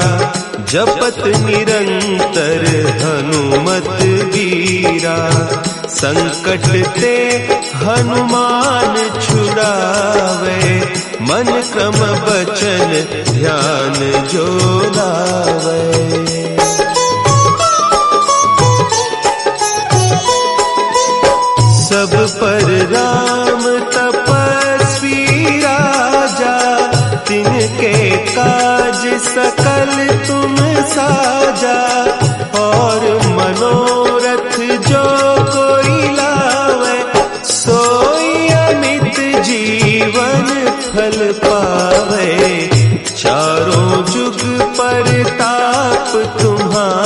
जपत निरंतर हनुमत वीरा, संकट ते हनुमान छुड़ावे, मन क्रम बचन ध्यान जो लावे। सब पर राम तपस्वी राजा, तिनके काज सकल तुम साजा, और मनोरथ जो कोई लावे, सोई अमित जीवन फल पावे, चारों जुग परताप तुम्हारा,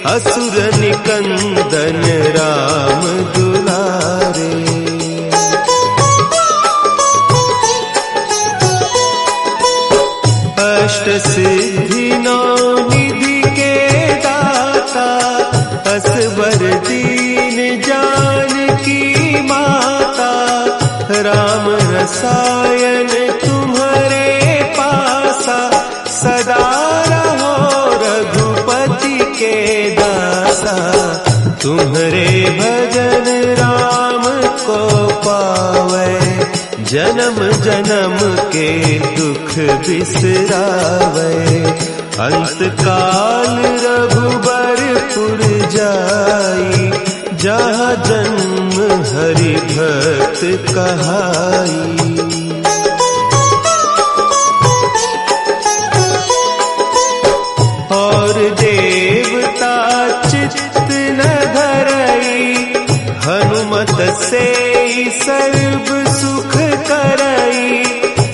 असुर निकंदन राम दुलारे। अष्ट सिद्धि नौ निधि के दाता, असबर दीन जानकी माता, राम रसायन तुम्हारे पासा, सदा रहो रघुपति के दासा। तुम्हारे भजन राम को पावे, जन्म जन्म के दुख बिसरावे। अंत काल रघुबरपुर जाई, जहाँ जन्म हरि भक्त कहाई। और देवता चित्त न धरई, हनुमत से सर्व सुख करई।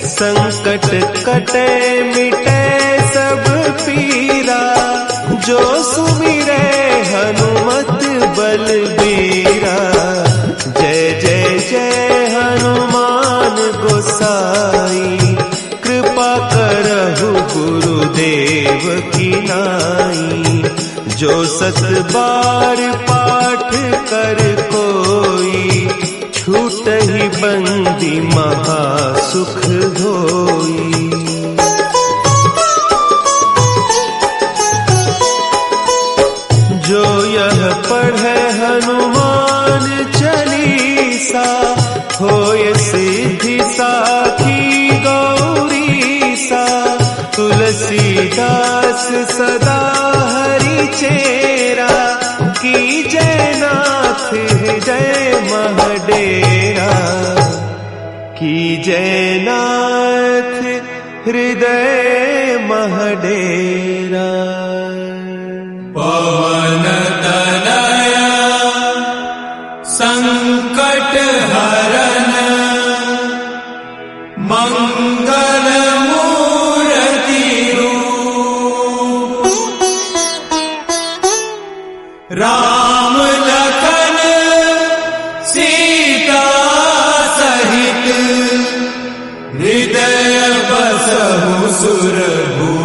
संकट कटे मिटे सब पीरा, जो सुमिरे हनुमत बलबीरा। जय जय जय हनुमान गोसाई, कृपा करहु गुरुदेव की नाई। जो सत बार पाठ कर कोई, छूटहि बंदी महा सुख होई। जो यह पढ़े हनुमान चालीसा, होय सिद्धि साखी गौरीसा। तुलसीदास सदा हरि चेरा, की जयनाथ हृदय महडेरा। की जयनाथ हृदय महडेरा। पवन तनया संकट हरन, मंगल मूर्ति रूप। राम लखन सीता सहित, हृदय बसहु सुरभूप।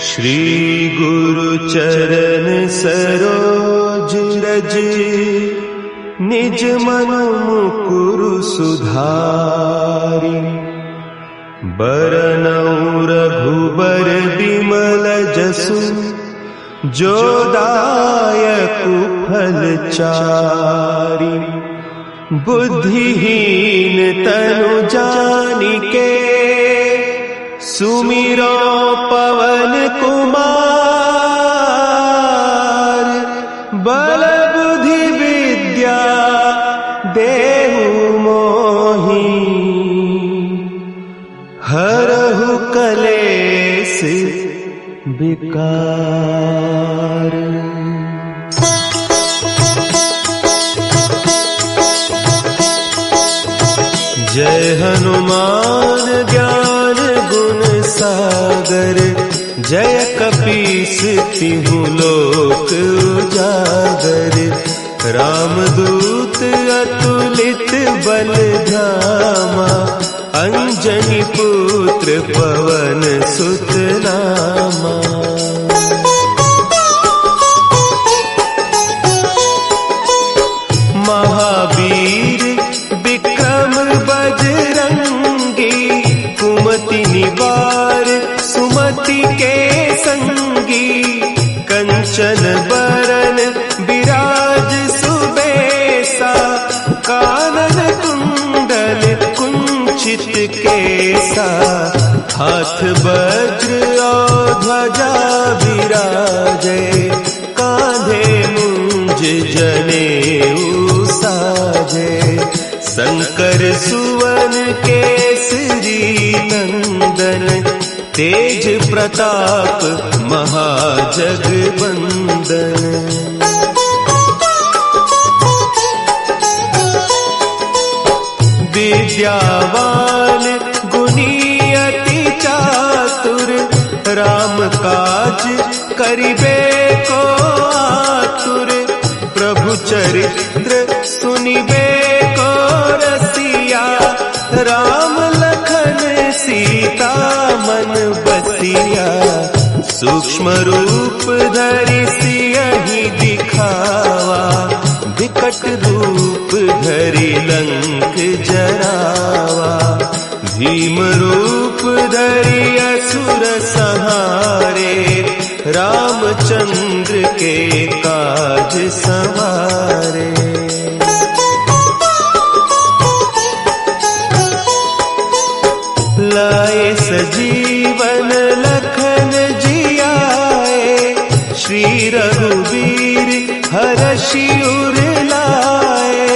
श्री गुरु चरण सरोज रज, निज मनु मुकुरु सुधारि। बरनउँ रघुबर बिमल जसु, जो दायकु फल चारि। बुद्धिहीन तनु जानिके, सुमिरो पवन कुमार। बल बुद्धि विद्या देहु मोहि, हरहु कलेस विकार। जय हनुमान ज्ञान गुण सागर, जय कपीस तिहु लोक उजागर। रामदूत अतुलित बल धामा, अंजनी पुत्र पवन सुत नामा। महावीर विक्रम बजरंगी, कुमति निवार सुमति के संगी। कंचन बरन विराज सुबेसा, कानन कुंडल कुंचित केसा। हाथ वज्र और ध्वजा विराजे, कांधे मुंज जनेऊ साजे। संकर सुवन केसरी नंदन, तेज प्रताप महाजगबंदन। विद्यावान गुणी अति चातुर, राम काज करिबे को आतुर। प्रभु चरित्र सुनिबे को रसिया, राम लखन सीता मन बसिया। सूक्ष्म रूप धरि सियहि दिखावा, विकट रूप धरि लंक जरावा। भीम रूप धरि असुर संहारे, रामचंद्र के काज संवारे। लाए सजीवन लखन जियाए, श्री रघुवीर हरषि उर लाए।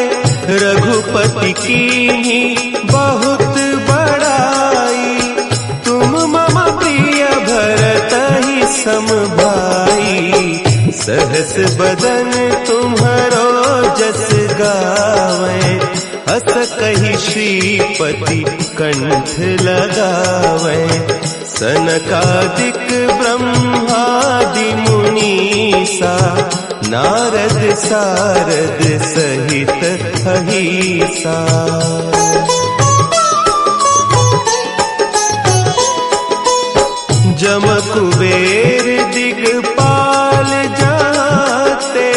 रघुपति कीन्ही बहुत बड़ाई, तुम मम प्रिय भरतहि सम भाई। सहस बदन तुम्हरो जस गावें, हस कहि श्रीपति कंठ लगावें। सनकादिक ब्रह्मादि मुनीसा, नारद सारद सहित अहीसा। जम कुबेर दिगपाल जाते,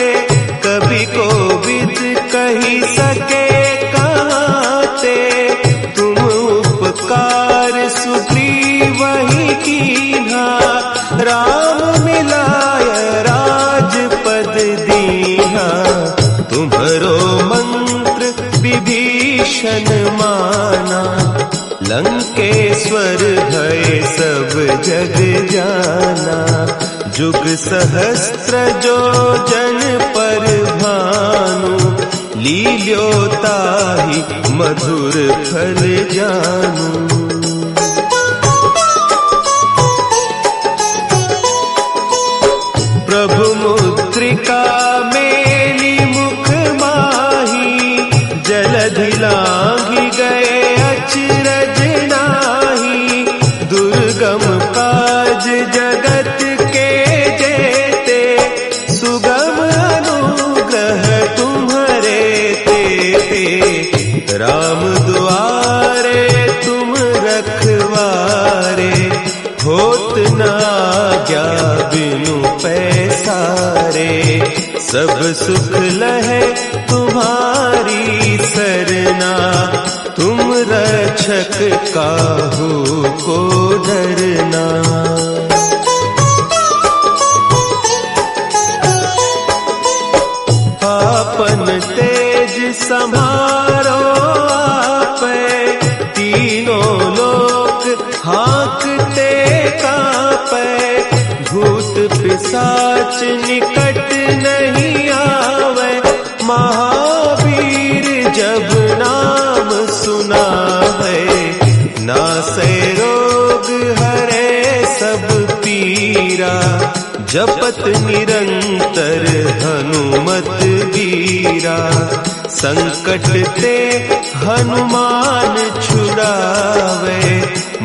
कवि कोविद कहि सके कहते। तुम उपकार सुग्रीवहि कीन्हा, राम मिलाय राजपद दीन्हा। तुम्हरो मंत्र विभीषण माना, लंकेश्वर भय सब जग जाना। जुग सहस्त्र जो जन पर भानु, लील्योताहि मधुर फल जानू। प्रभु मुद्रिका मेली मुख माही, जलधि लांघि गए अचरज नाही। दुर्गम काज जगत के जेते, सुगम अनुग्रह तुम्हरे तेते। राम दुआरे तुम रखवारे, होत न आज्ञा बिनु पैसारे। सब सुख लहे तुम्हारी सरना, तुम रक्षक काहू को डरना। आपन तेज समारो आपे, तीनों लोक हाँकते कापे। भूत पिशाच निकट नहीं आवे, महावीर जब नाम सुनावे। नासै रोग हरे सब पीरा, जपत निरंतर हनुमत बीरा। संकट ते हनुमान छुड़ावे,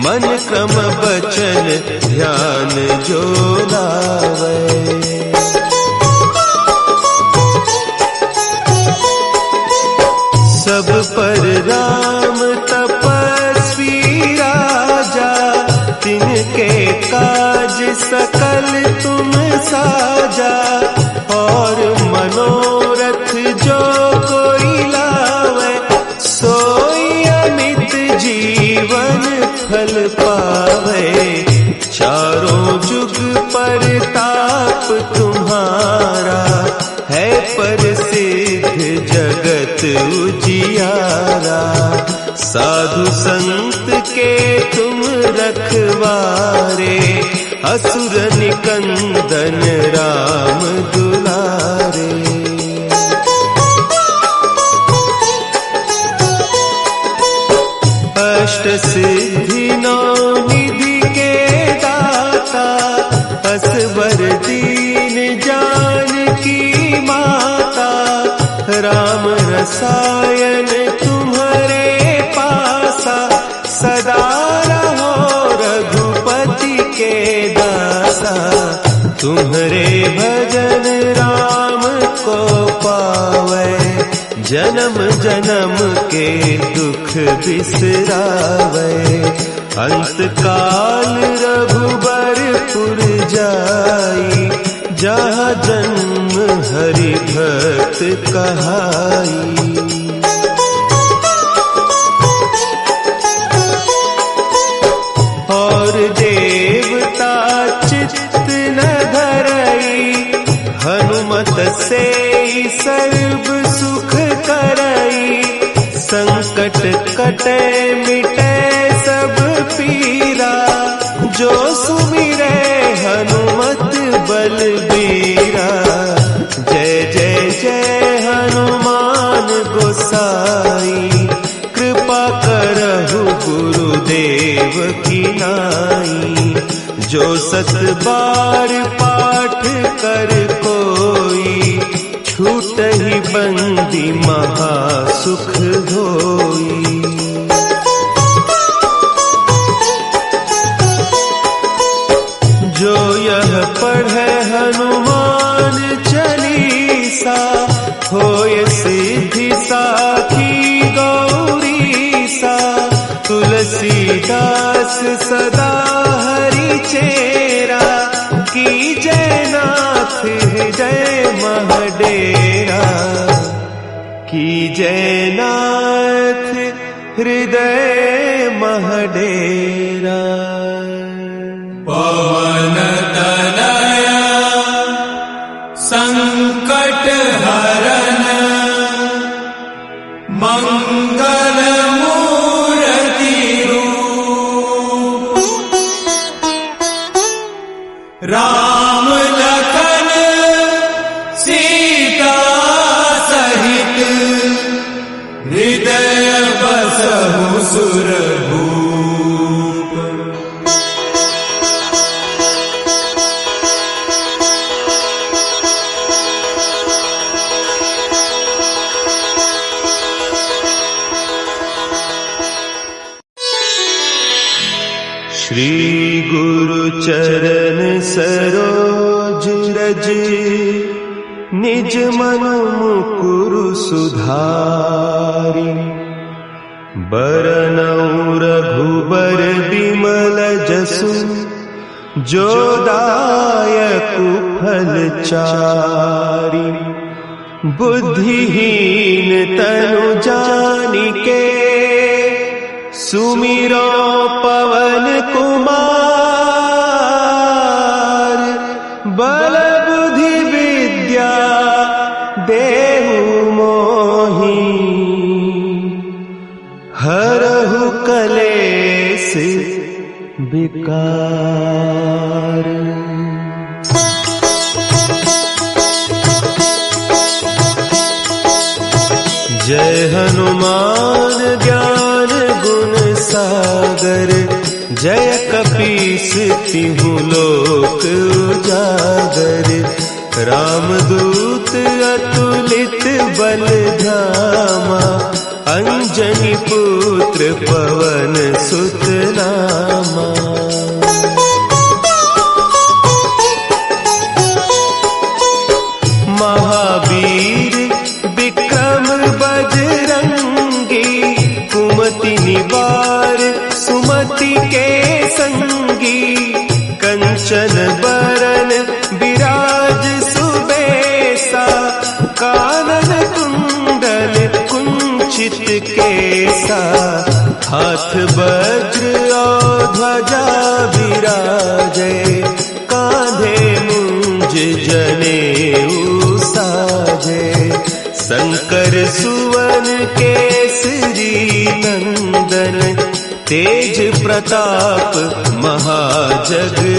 मन क्रम बचन ध्यान जो लावे। सब पर राम तपस्वी राजा, तिनके काज सकल तुम साजा। और मनोरथ जो कोई लावे, सोई अमित जीवन फल पावे। चारों जुग परताप तुम्हारा, है प्रसिद्ध जगत उजियारा। साधु संत के तुम रखवारे, असुर निकंदन राम दुलारे। अष्ट सिद्धि नौ निधि के रसायन तुम्हारे पासा, सदा रहो रघुपति के दासा। तुम्हारे भजन राम को पावे, जन्म जन्म के दुख बिसरावे। अंत काल रघुबरपुर जाई, जहाँ जन्म हरि भक्त कहाई। और देवता चित्त न धरई, हनुमत से सर्व सुख करई। संकट कटे मिटे सब पीरा, जो सुमिरे हनुमत बलबीरा। जय जय जय हनुमान गोसाई, कृपा करहु गुरुदेव की नाई। जो सत बार पाठ कर कोई, छूटहि बंदी महासुख होई। जो यह पढ़े हनुमान चालीसा, होय सिद्धि साखी गौरीसा। तुलसीदास सदा हरि चेरा, की जयनाथ हृदय महडेरा। की जयनाथ हृदय महडेरा। पवन तनया संकट हरन, मंगल मूर्ति रूप। राम लखन सीता सहित, हृदय बसहु सुरभूप। श्री गुरु चरण सरोज रज, निज मन मुकुरु सुधारि। बरनउँ रघुबर बिमल जसु, जो दायकु फल चारि। बुद्धिहीन तनु जानिके, सुमिरो पवन कुमार। बल बुद्धि विद्या देहु मोहि, हरहु कलेस विकार। जय हनुमान ज्ञान गुण सागर, जय कपीस तिहु लोक उजागर। रामदूत अतुलित बल धामा, अंजनी पुत्र पवन सुत नामा। महावीर विक्रम बजरंगी, कुमति निवार सुमति के संगी। कंचन बरन विराज सुबेसा, कानन कुंडल कुंचित केसा। हाथ वज्र और ध्वजा विराजे, कांधे मुंज जनेऊ साजे। शंकर सुवन केसरी नंदन, तेज प्रताप महाजगवंदन।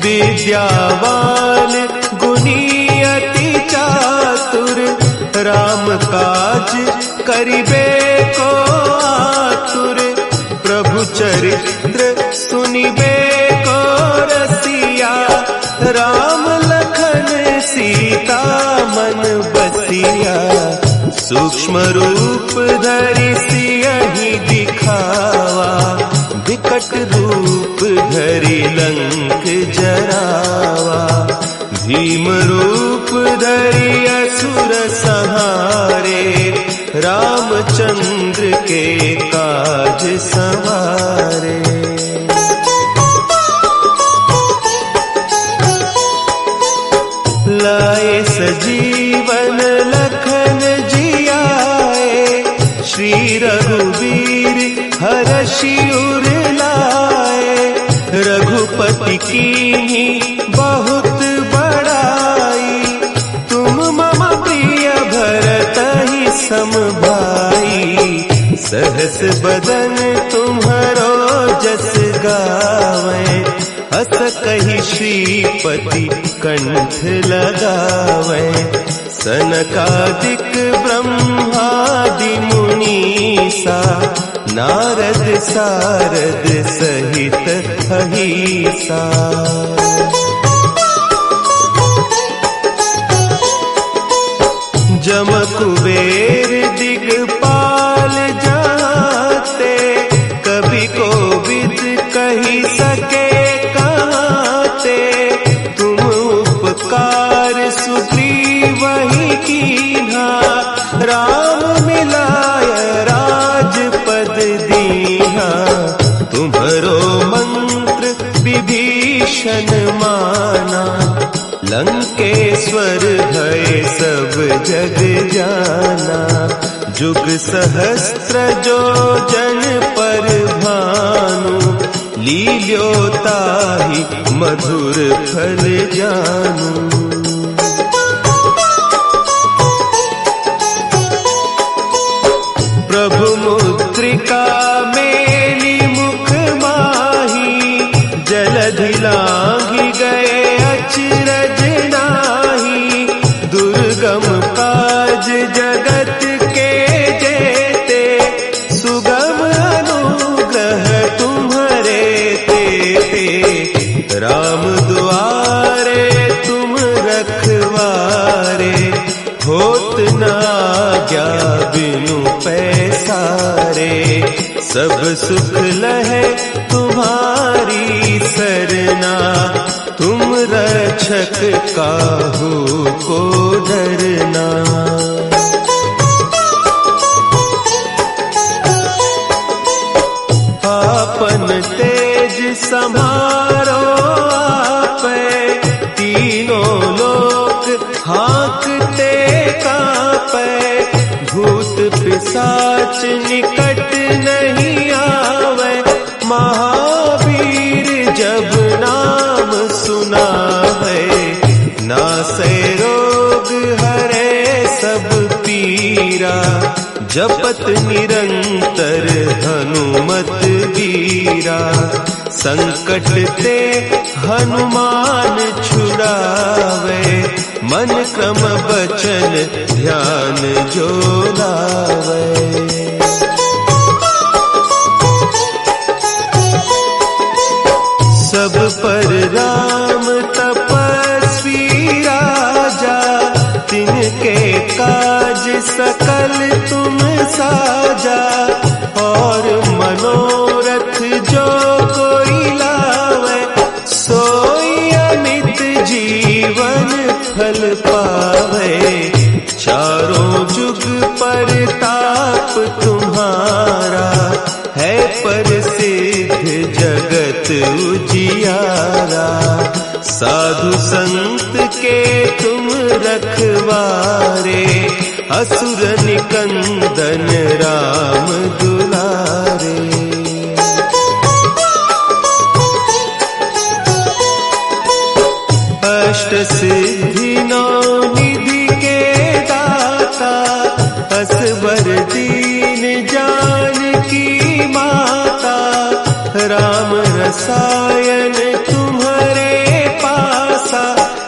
विद्यावान गुणी अति चातुर, राम काज करिबे को आतुर। प्रभु चरित्र सुनिबे को रसिया, राम लखन सीता मन बसिया, सूक्ष्म रूप धरि सियहि दिखावा, विकट रूप धरि लंक जरावा, भीम रूप धरि असुर संहारे, रामचंद्र के काज संवारे। लाए सजीवन लखन जियाए, श्री रघुवीर हरषि उर लाए, रघुपति कीन्ही बहुत बड़ाई, तुम मम प्रिय भरतहि सम भाई, सहस बदन तुम्हरो जस गावै, अस कहि श्रीपति कंठ लगावै, सनकादिक ब्रह्मादि मुनीसा, नारद सारद सहित अहीसा। जम कुबेर दिगपाल जाते, कवि कोविद कही सके कहते, तुम उपकार सुग्रीवहि कीन्हा, राम मिलाय राजपद दीन्हा, तुम्हरो मंत्र विभीषण माना, लंकेश्वर भय सब जग जाना, जुग सहस्त्र जो जन पर भानु, लील्यो ताहि मधुर फल जानू। प्रभु मुद्रिका मेली मुख माही, जलधि लांघि गए अचरज नाही, दुर्गम काज जगत के जेते, सुगम अनुग्रह तुम्हरे तेते, राम दुआरे तुम रखवारे, होत न आज्ञा बिनु पैसारे, सब सुख लहे तुम्हारी सरना, तुम रक्षक काहू को डरना। आपन तेज समारो आपै, तीनों लोक हाँकते कांपै, भूत पिशाच निकट नहीं आवे, महावीर जब नाम सुनावे, नासै रोग हरे सब पीरा, जपत निरंतर हनुमत वीरा, संकट ते हनुमान छुड़ावे, मन क्रम बचन ध्यान जो लावे। सब पर राम तपस्वी राजा, तिनके काज सकल तुम साजा, और मनोरथ जो कोई लावे, सोई अमित जीवन फल पावे, चारों जुग परताप तुम्हारा, है प्रसिद्ध जगत उजियारा, साधु संत के तुम रखवारे, असुर निकंदन राम दुलारे। अष्ट सिद्धि नौ निधि के दाता, असवर दीन जानकी माता, राम रसायन तुम्हारे पासा,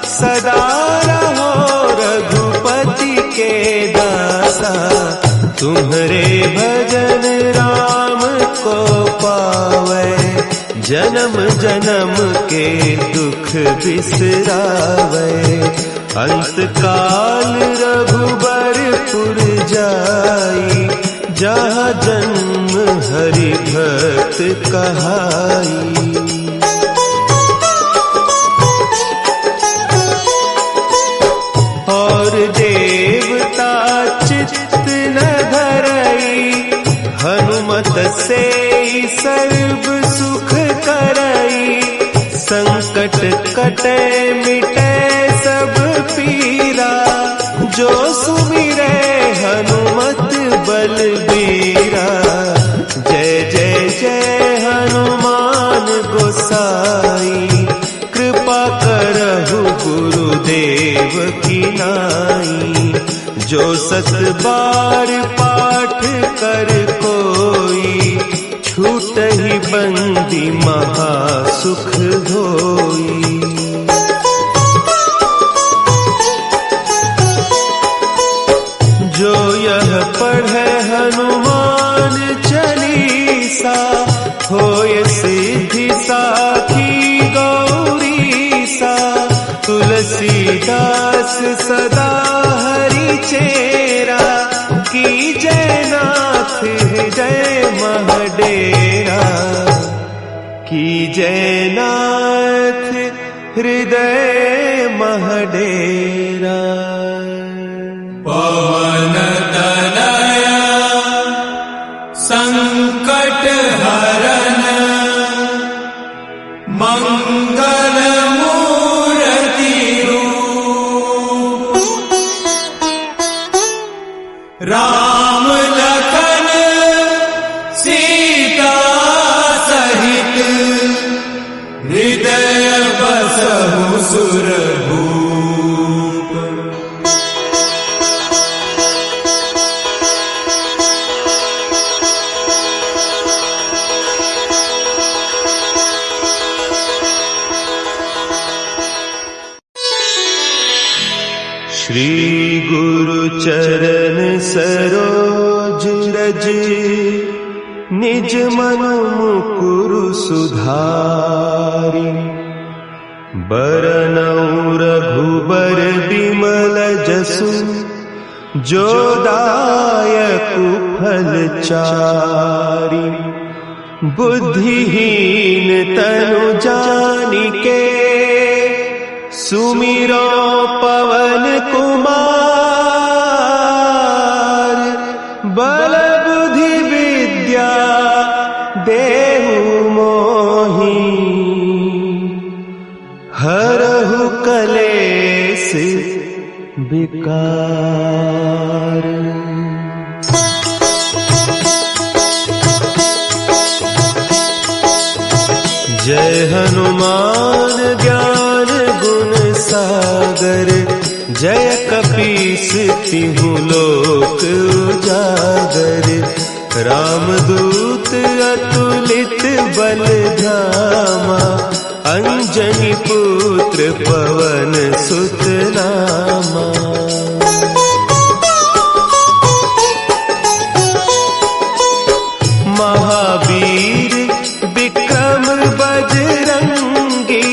सदा रहो रघुपति के दासा, तुम्हारे भजन राम को पावे, जन्म जन्म के दुख बिसरावे, अंत काल रघुबरपुर जाई, जहाँ जन्म हरि भक्त कहाई। और देवता चित्त न धरई, हनुमत से सर्व सुख करई, संकट कटे मिटे सब पीरा, जो सुमिरे हनुमत बलबीरा। जय जय जय हनुमान गोसाई, कृपा करहु गुरुदेव की नाई। जो 7 बार पाठ कर कोई, छूटहि बंदी महासुख होई। जो यह पढ़े हनुमान चालीसा, होय सिद्धि साखी गौरीसा। तुलसीदास सदा हरि चेरा, की जयनाथ हृदय महडेरा, की जयनाथ हृदय महडेरा। पवन तनया संकट हरन, मंगल मूर्ति रूप। राम लखन सीता सहित, हृदय बसहु सुरभूप। श्री गुरु चरण सरोज रज, निज मन मुकुरु सुधारि। बरनउँ रघुबर बिमल जसु, जो दायकु फल चारि। बुद्धिहीन तनु जानिके, सुमिरो पवन कुमार। बल बुद्धि विद्या देहु मोहि, हरहु कलेस विकार। जय हनुमान ज्ञान गुण सागर, जय कपीस तिहु लोक उजागर। रामदूत अतुलित बल धामा, अंजनी पुत्र पवन सुत नामा। महावीर विक्रम बजरंगी,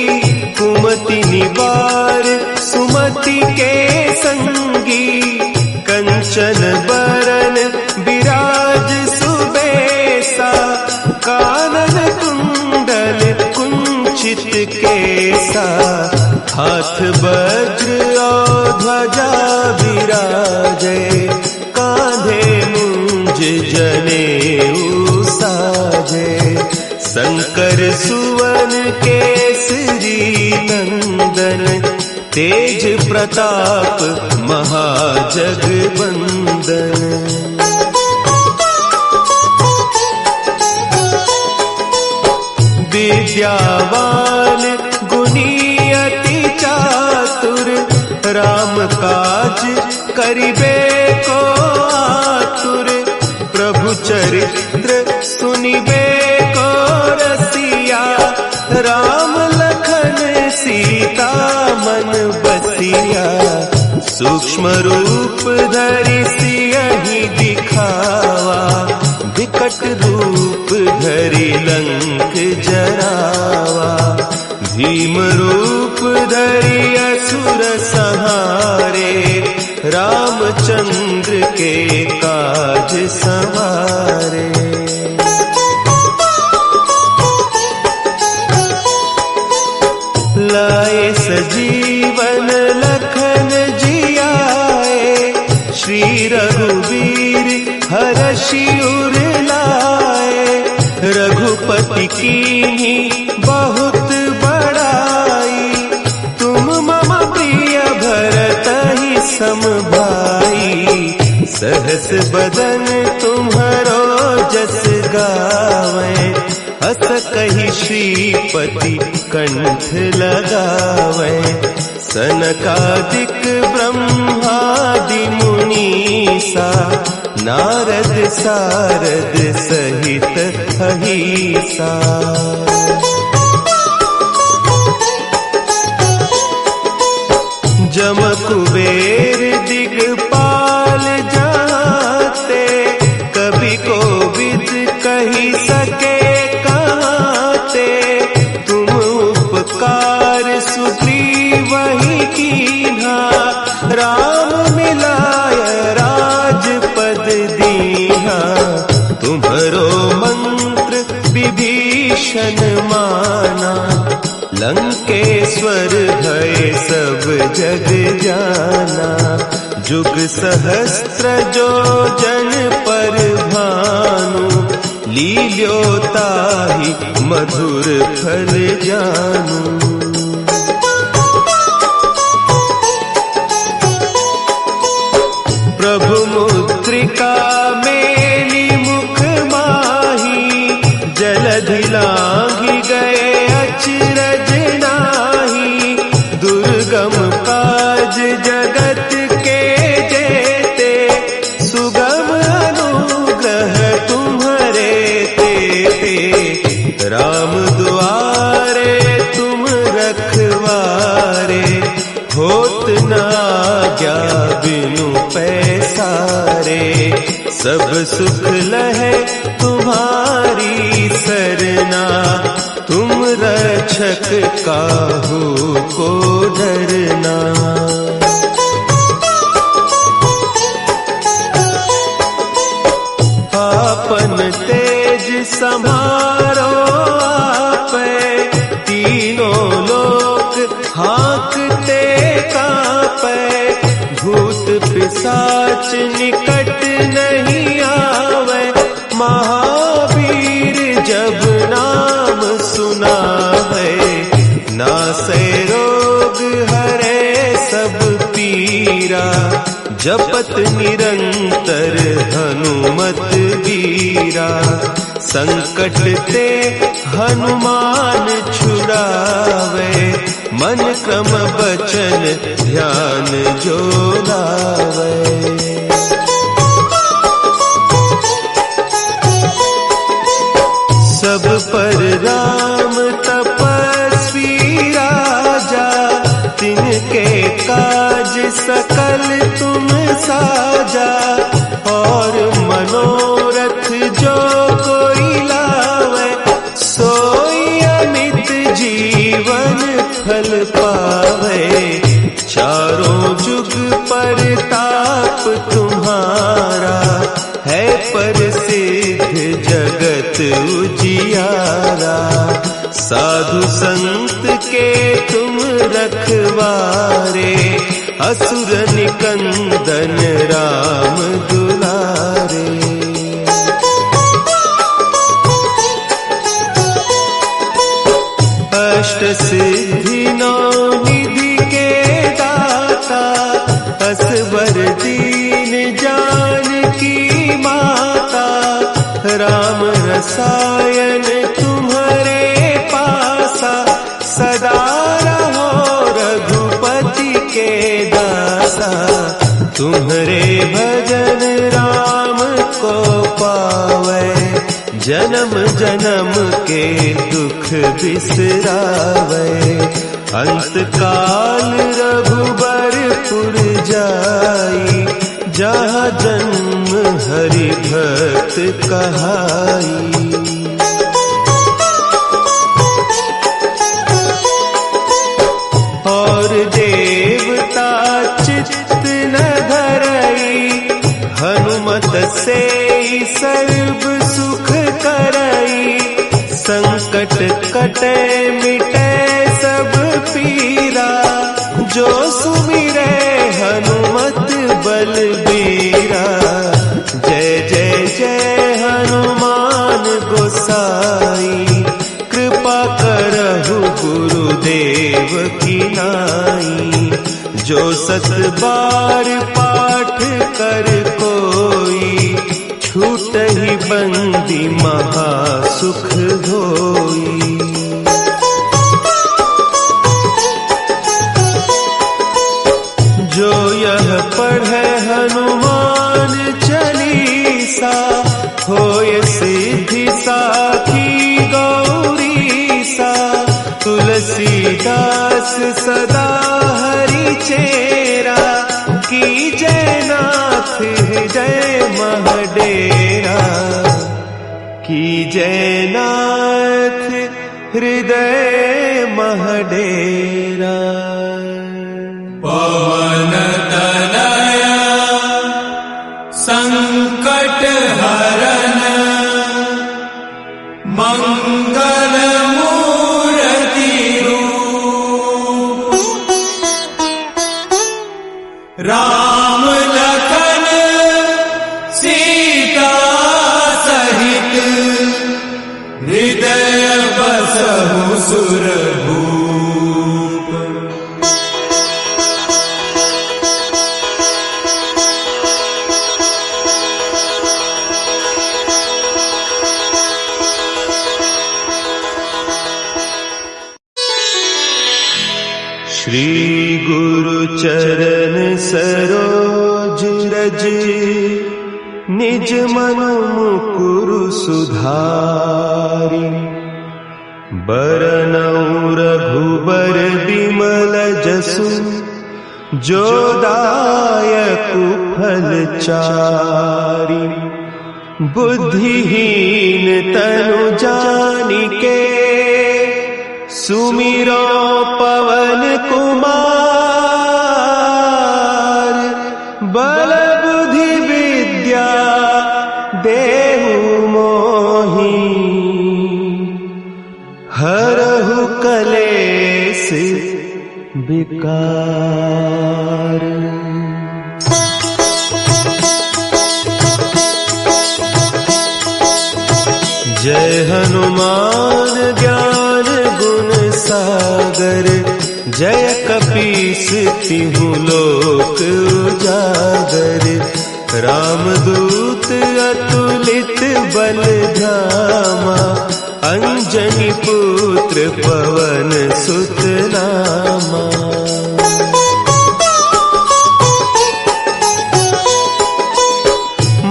कुमति निवार सुमति के संगी। कंचन बरन विराज सुबेसा, कानन कुंडल कुंचित केसा। हाथ वज्र और ध्वजा विराजे, कांधे मुंज जनेऊ साजे। शंकर सुवन केसरी नंदन, तेज प्रताप महाजगवंदन। विद्यावान गुणी अति चातुर, राम काज करिबे को आतुर। प्रभु चरित्र सुनिबे को रसिया, राम लखन सीता मन बसिया। सूक्ष्म रूप धरि सियहि दिखावा, विकट रूप धरि लंक जरावा, भीम रूप धरि असुर संहारे, रामचंद्र के काज संवारे। लाए सजीवन लखन जियाए, श्री रघुवीर हरषि उर लाए, रघुपति कीन्ही बहुत बड़ाई, तुम मम प्रिय भरतहि सम भाई, सहस बदन तुम्हरो जस गावै, हस कहि श्रीपति कंठ लगावै, सनकादिक ब्रह्मादि मुनीसा, नारद सारद सहित अहीसा। जम कुबेर दिगपाल जाते, कवि कोविद कही सके कहते, तुम उपकार सुग्रीवहि कीन्हा, राम मिलाय राजपद दीन्हा, तुम्हरो मंत्र विभीषण माना, लंकेश्वर भय सब जग जाना, जुग सहस्त्र जो जन पर भानु, लील्योताहि मधुर फल जानू। प्रभु मुद्रिका मेली मुख माही, जलधि लांघि गए अचरज नाही, दुर्गम काज जगत के जेते, सुगम अनुग्रह तुम्हरे तेते, राम दुआरे तुम रखवारे, होत न आज्ञा बिनु पैसारे, सब सुख लहे तुम्हारी सरना, तुम रक्षक काहू को डरना। आपन तेज समारो आपै, तीनों लोक हाँकते कांपै, भूत पिशाच निकट नहीं आवे, महावीर जब नाम सुना है, नासै रोग हरे सब पीरा, जपत निरंतर हनुमत वीरा, संकट ते हनुमान छुड़ावे, मन क्रम बचन ध्यान जो लावे। सब पर राम तपस्वी राजा, तिनके काज सकल तुम साजा, और मनोरथ जो कोई लावे, सोई अमित जीवन फल पावे, चारों जुग परताप तुम्हारा, है प्रसिद्ध जगत उजियारा, साधु संत के तुम रखवारे, असुर निकंदन राम दुलारे। अष्ट सिद्धि नौ निधि के दाता, असवर दीन जानकी माता, राम रसायन तुम्हारे पासा, सदा रहो रघुपति के दासा, तुम्हारे भजन राम को पावे, जन्म जन्म के दुख बिसरावे, अंत काल रघुबरपुर जाई, जहाँ जन्म हरि भक्त कहाई। संकट कटे मिटे सब पीरा, जो सुमिरे हनुमत बलबीरा। जय जय जय हनुमान गोसाई, कृपा करहु गुरुदेव की नाई। जो 7 बार पाठ कर कोई, छूटहि बंदी महासुख होई। जो यह पढ़े हनुमान चालीसा, होय सिद्धि साखी गौरीसा। तुलसीदास सदा हरि चेरा, की जयनाथ हृदय महडेरा। की जयनाथ हृदय महडेरा। पवन तनया संकट हरन, मंगल मूर्ति रूप। राम लखन सीता सहित, हृदय बसहु सुरभूप। श्री गुरु चरण सरोज रज, निज मन मुकुरु सुधारि। बरनउँ रघुबर बिमल जसु, जो दायकु फल चारि। बुद्धिहीन तनु जानिके, सुमिरो पवन कुमार। बल बुद्धि विद्या देहु मोहि, हरहु कलेस विकार। जय हनुमान ज्ञान गुण सागर, जय कपीस तिहु लोक उजागर। रामदूत अतुलित बल धामा, अंजनी पुत्र पवन सुत नामा।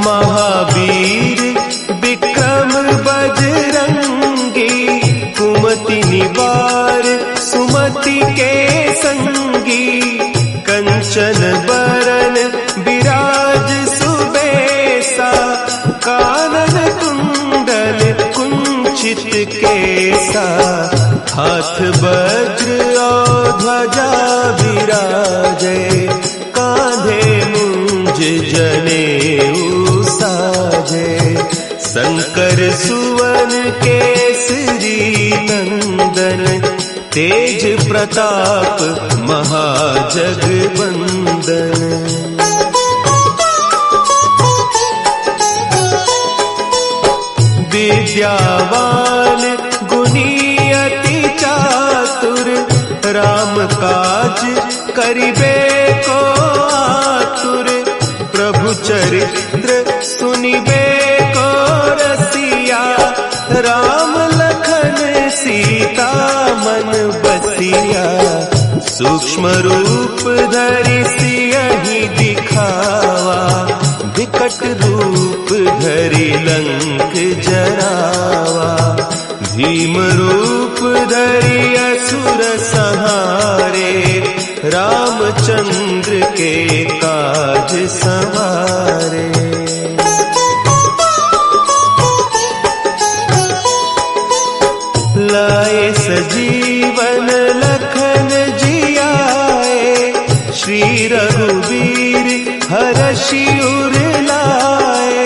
महावीर विक्रम बजरंगी, कुमति निवार सुमति के संगी। कंचन बरन विराज सुबेसा, कानन कुंडल कुंचित केसा। हाथ वज्र और ध्वजा विराजे, कांधे मुंज जनेऊ साजे। शंकर सुवन केसरी नंदन, तेज प्रताप महाजगवंदन। विद्यावान गुणी अति चातुर, राम काज करिबे को आतुर। प्रभु चरित्र सुनिबे को रसिया, राम लखन सीता मन बसिया। सूक्ष्म रूप धरि सियहि दिखावा, विकट रूप धरि लंक जरावा। भीम रूप धरि असुर संहारे, रामचंद्र के काज संवारे। लाए सजीवन लखन जियाए, श्री रघुवीर हरषि उर लाए।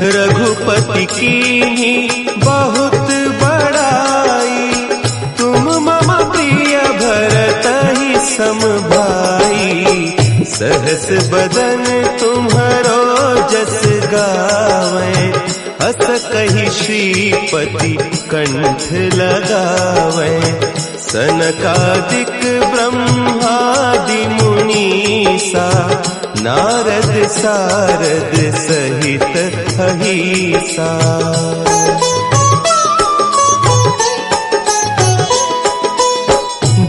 रघुपति कीन्ही बहुत बड़ाई, जस बदन तुम्हारो जस गावे, हस कही श्रीपति कंठ लगावे। सनकादिक ब्रह्मादि मुनीसा, नारद सारद सहित अहिसा।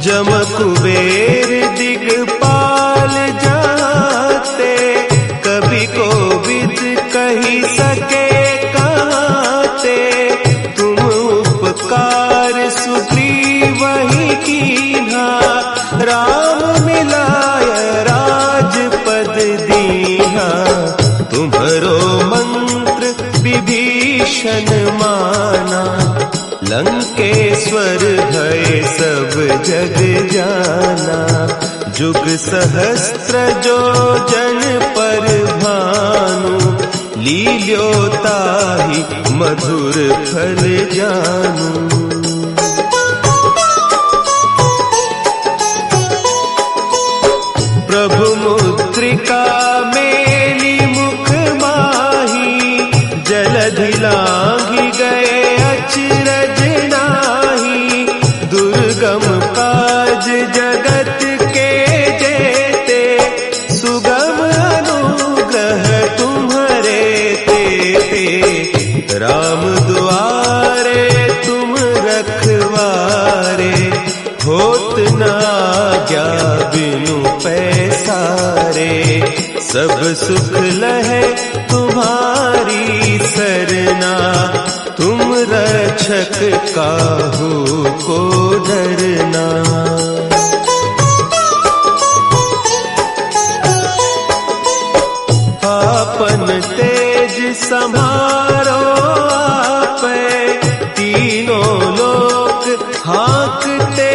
जम कुबेर दिगपाल जाते, कभी कोविद कही सके कहते। तुम उपकार सुग्रीव ही कीन्हा, राम मिलाय राजपद दीन्हा। तुम्हरो मंत्र विभीषण माना, लंकेश्वर भय सब जग जाना। जुग सहस्त्र जो जन पर भानु, लील्यो ताहि मधुर फल जानू। प्रभु मुद्रिका मेली मुख माही, जलधि लांघि गए अचरज नाही। दुर्गम काज जगत के जेते, सुगम अनुग्रह तुम्हारे तेते। राम दुआरे तुम रखवारे, होत न आज्ञा बिनु पैसारे। सब सुख लहे तुम्हारी सरना, तुम रक्षक काहू को डरना। आपन तेज समारो आपै, तीनों लोक हाँकते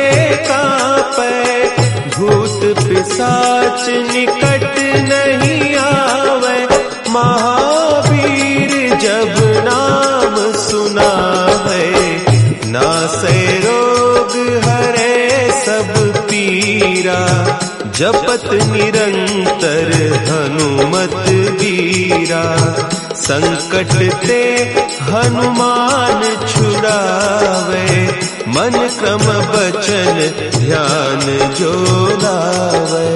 कांपै। भूत पिशाच निकट नहीं आवे, महावीर जब नाम सुनावे। नासै रोग हरे सब पीरा, जपत निरंतर हनुमत बीरा। संकट ते हनुमान छुड़ावे, मन क्रम बचन ध्यान जो लावे।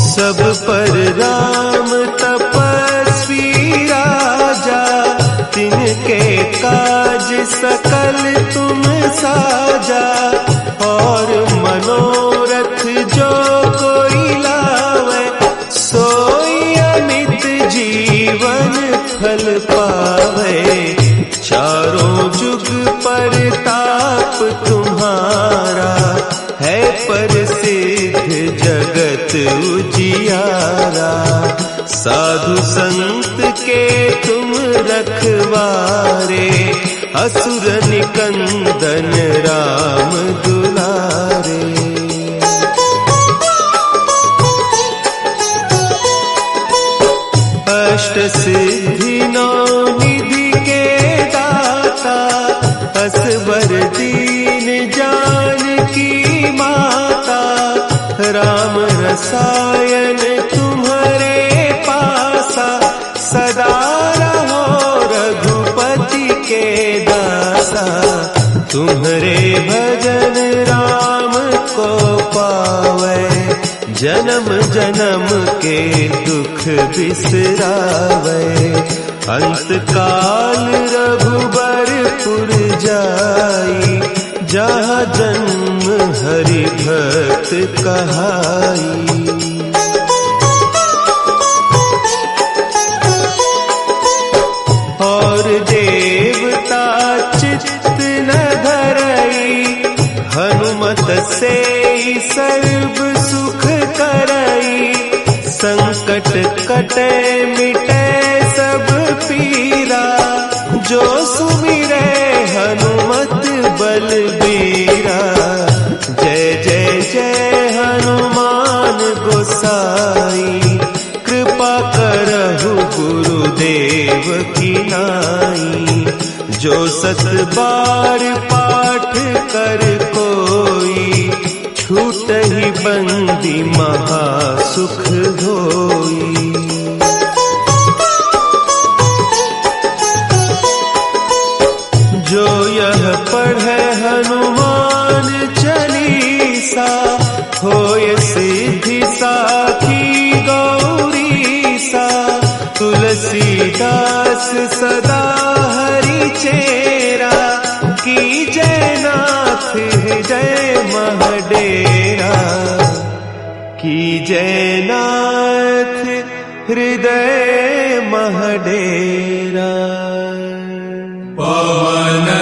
सब पर राम तपस्वी राजा, तिनके काज सकल तुम साजा। और मनोरथ जो कोई लावे, सोई अमित जीवन फल पावे। चारों जुग परताप तुम्हारा, है प्रसिद्ध जगत उजियारा। साधु संत के तुम रखवारे, असुर निकंदन राम दुलारे। अष्ट सिद्धि नौ निधि के दाता, असवर दीन जानकी माता। राम रसायन तुम्हारे पासा, सदा रहो रघुपति के दासा। तुम्हारे भजन राम को पावे, जन्म जन्म के दुख बिसरावे। अंत काल रघुबरपुर जाई, जहाँ जन्म हरि भक्त कहाई। और देवता चित्त न धरई, हनुमत से सर्व सुख करई। संकट कटे मिटे सब पीरा, जो सुमिरे हनुमत बलबीरा। जय जय जय हनुमान गोसाई, कृपा करहु गुरुदेव की नाई। जो 7 बार पाठ कर कोई, छूट ही बंदी महासुख होई। जो यह पढ़े हनुमान चालीसा, होय सिद्धि साखी गौरी सा। तुलसीदास सदा हरि चेरा, की जयनाथ हृदय महडेरा। की जयनाथ हृदय महडेरा। पवन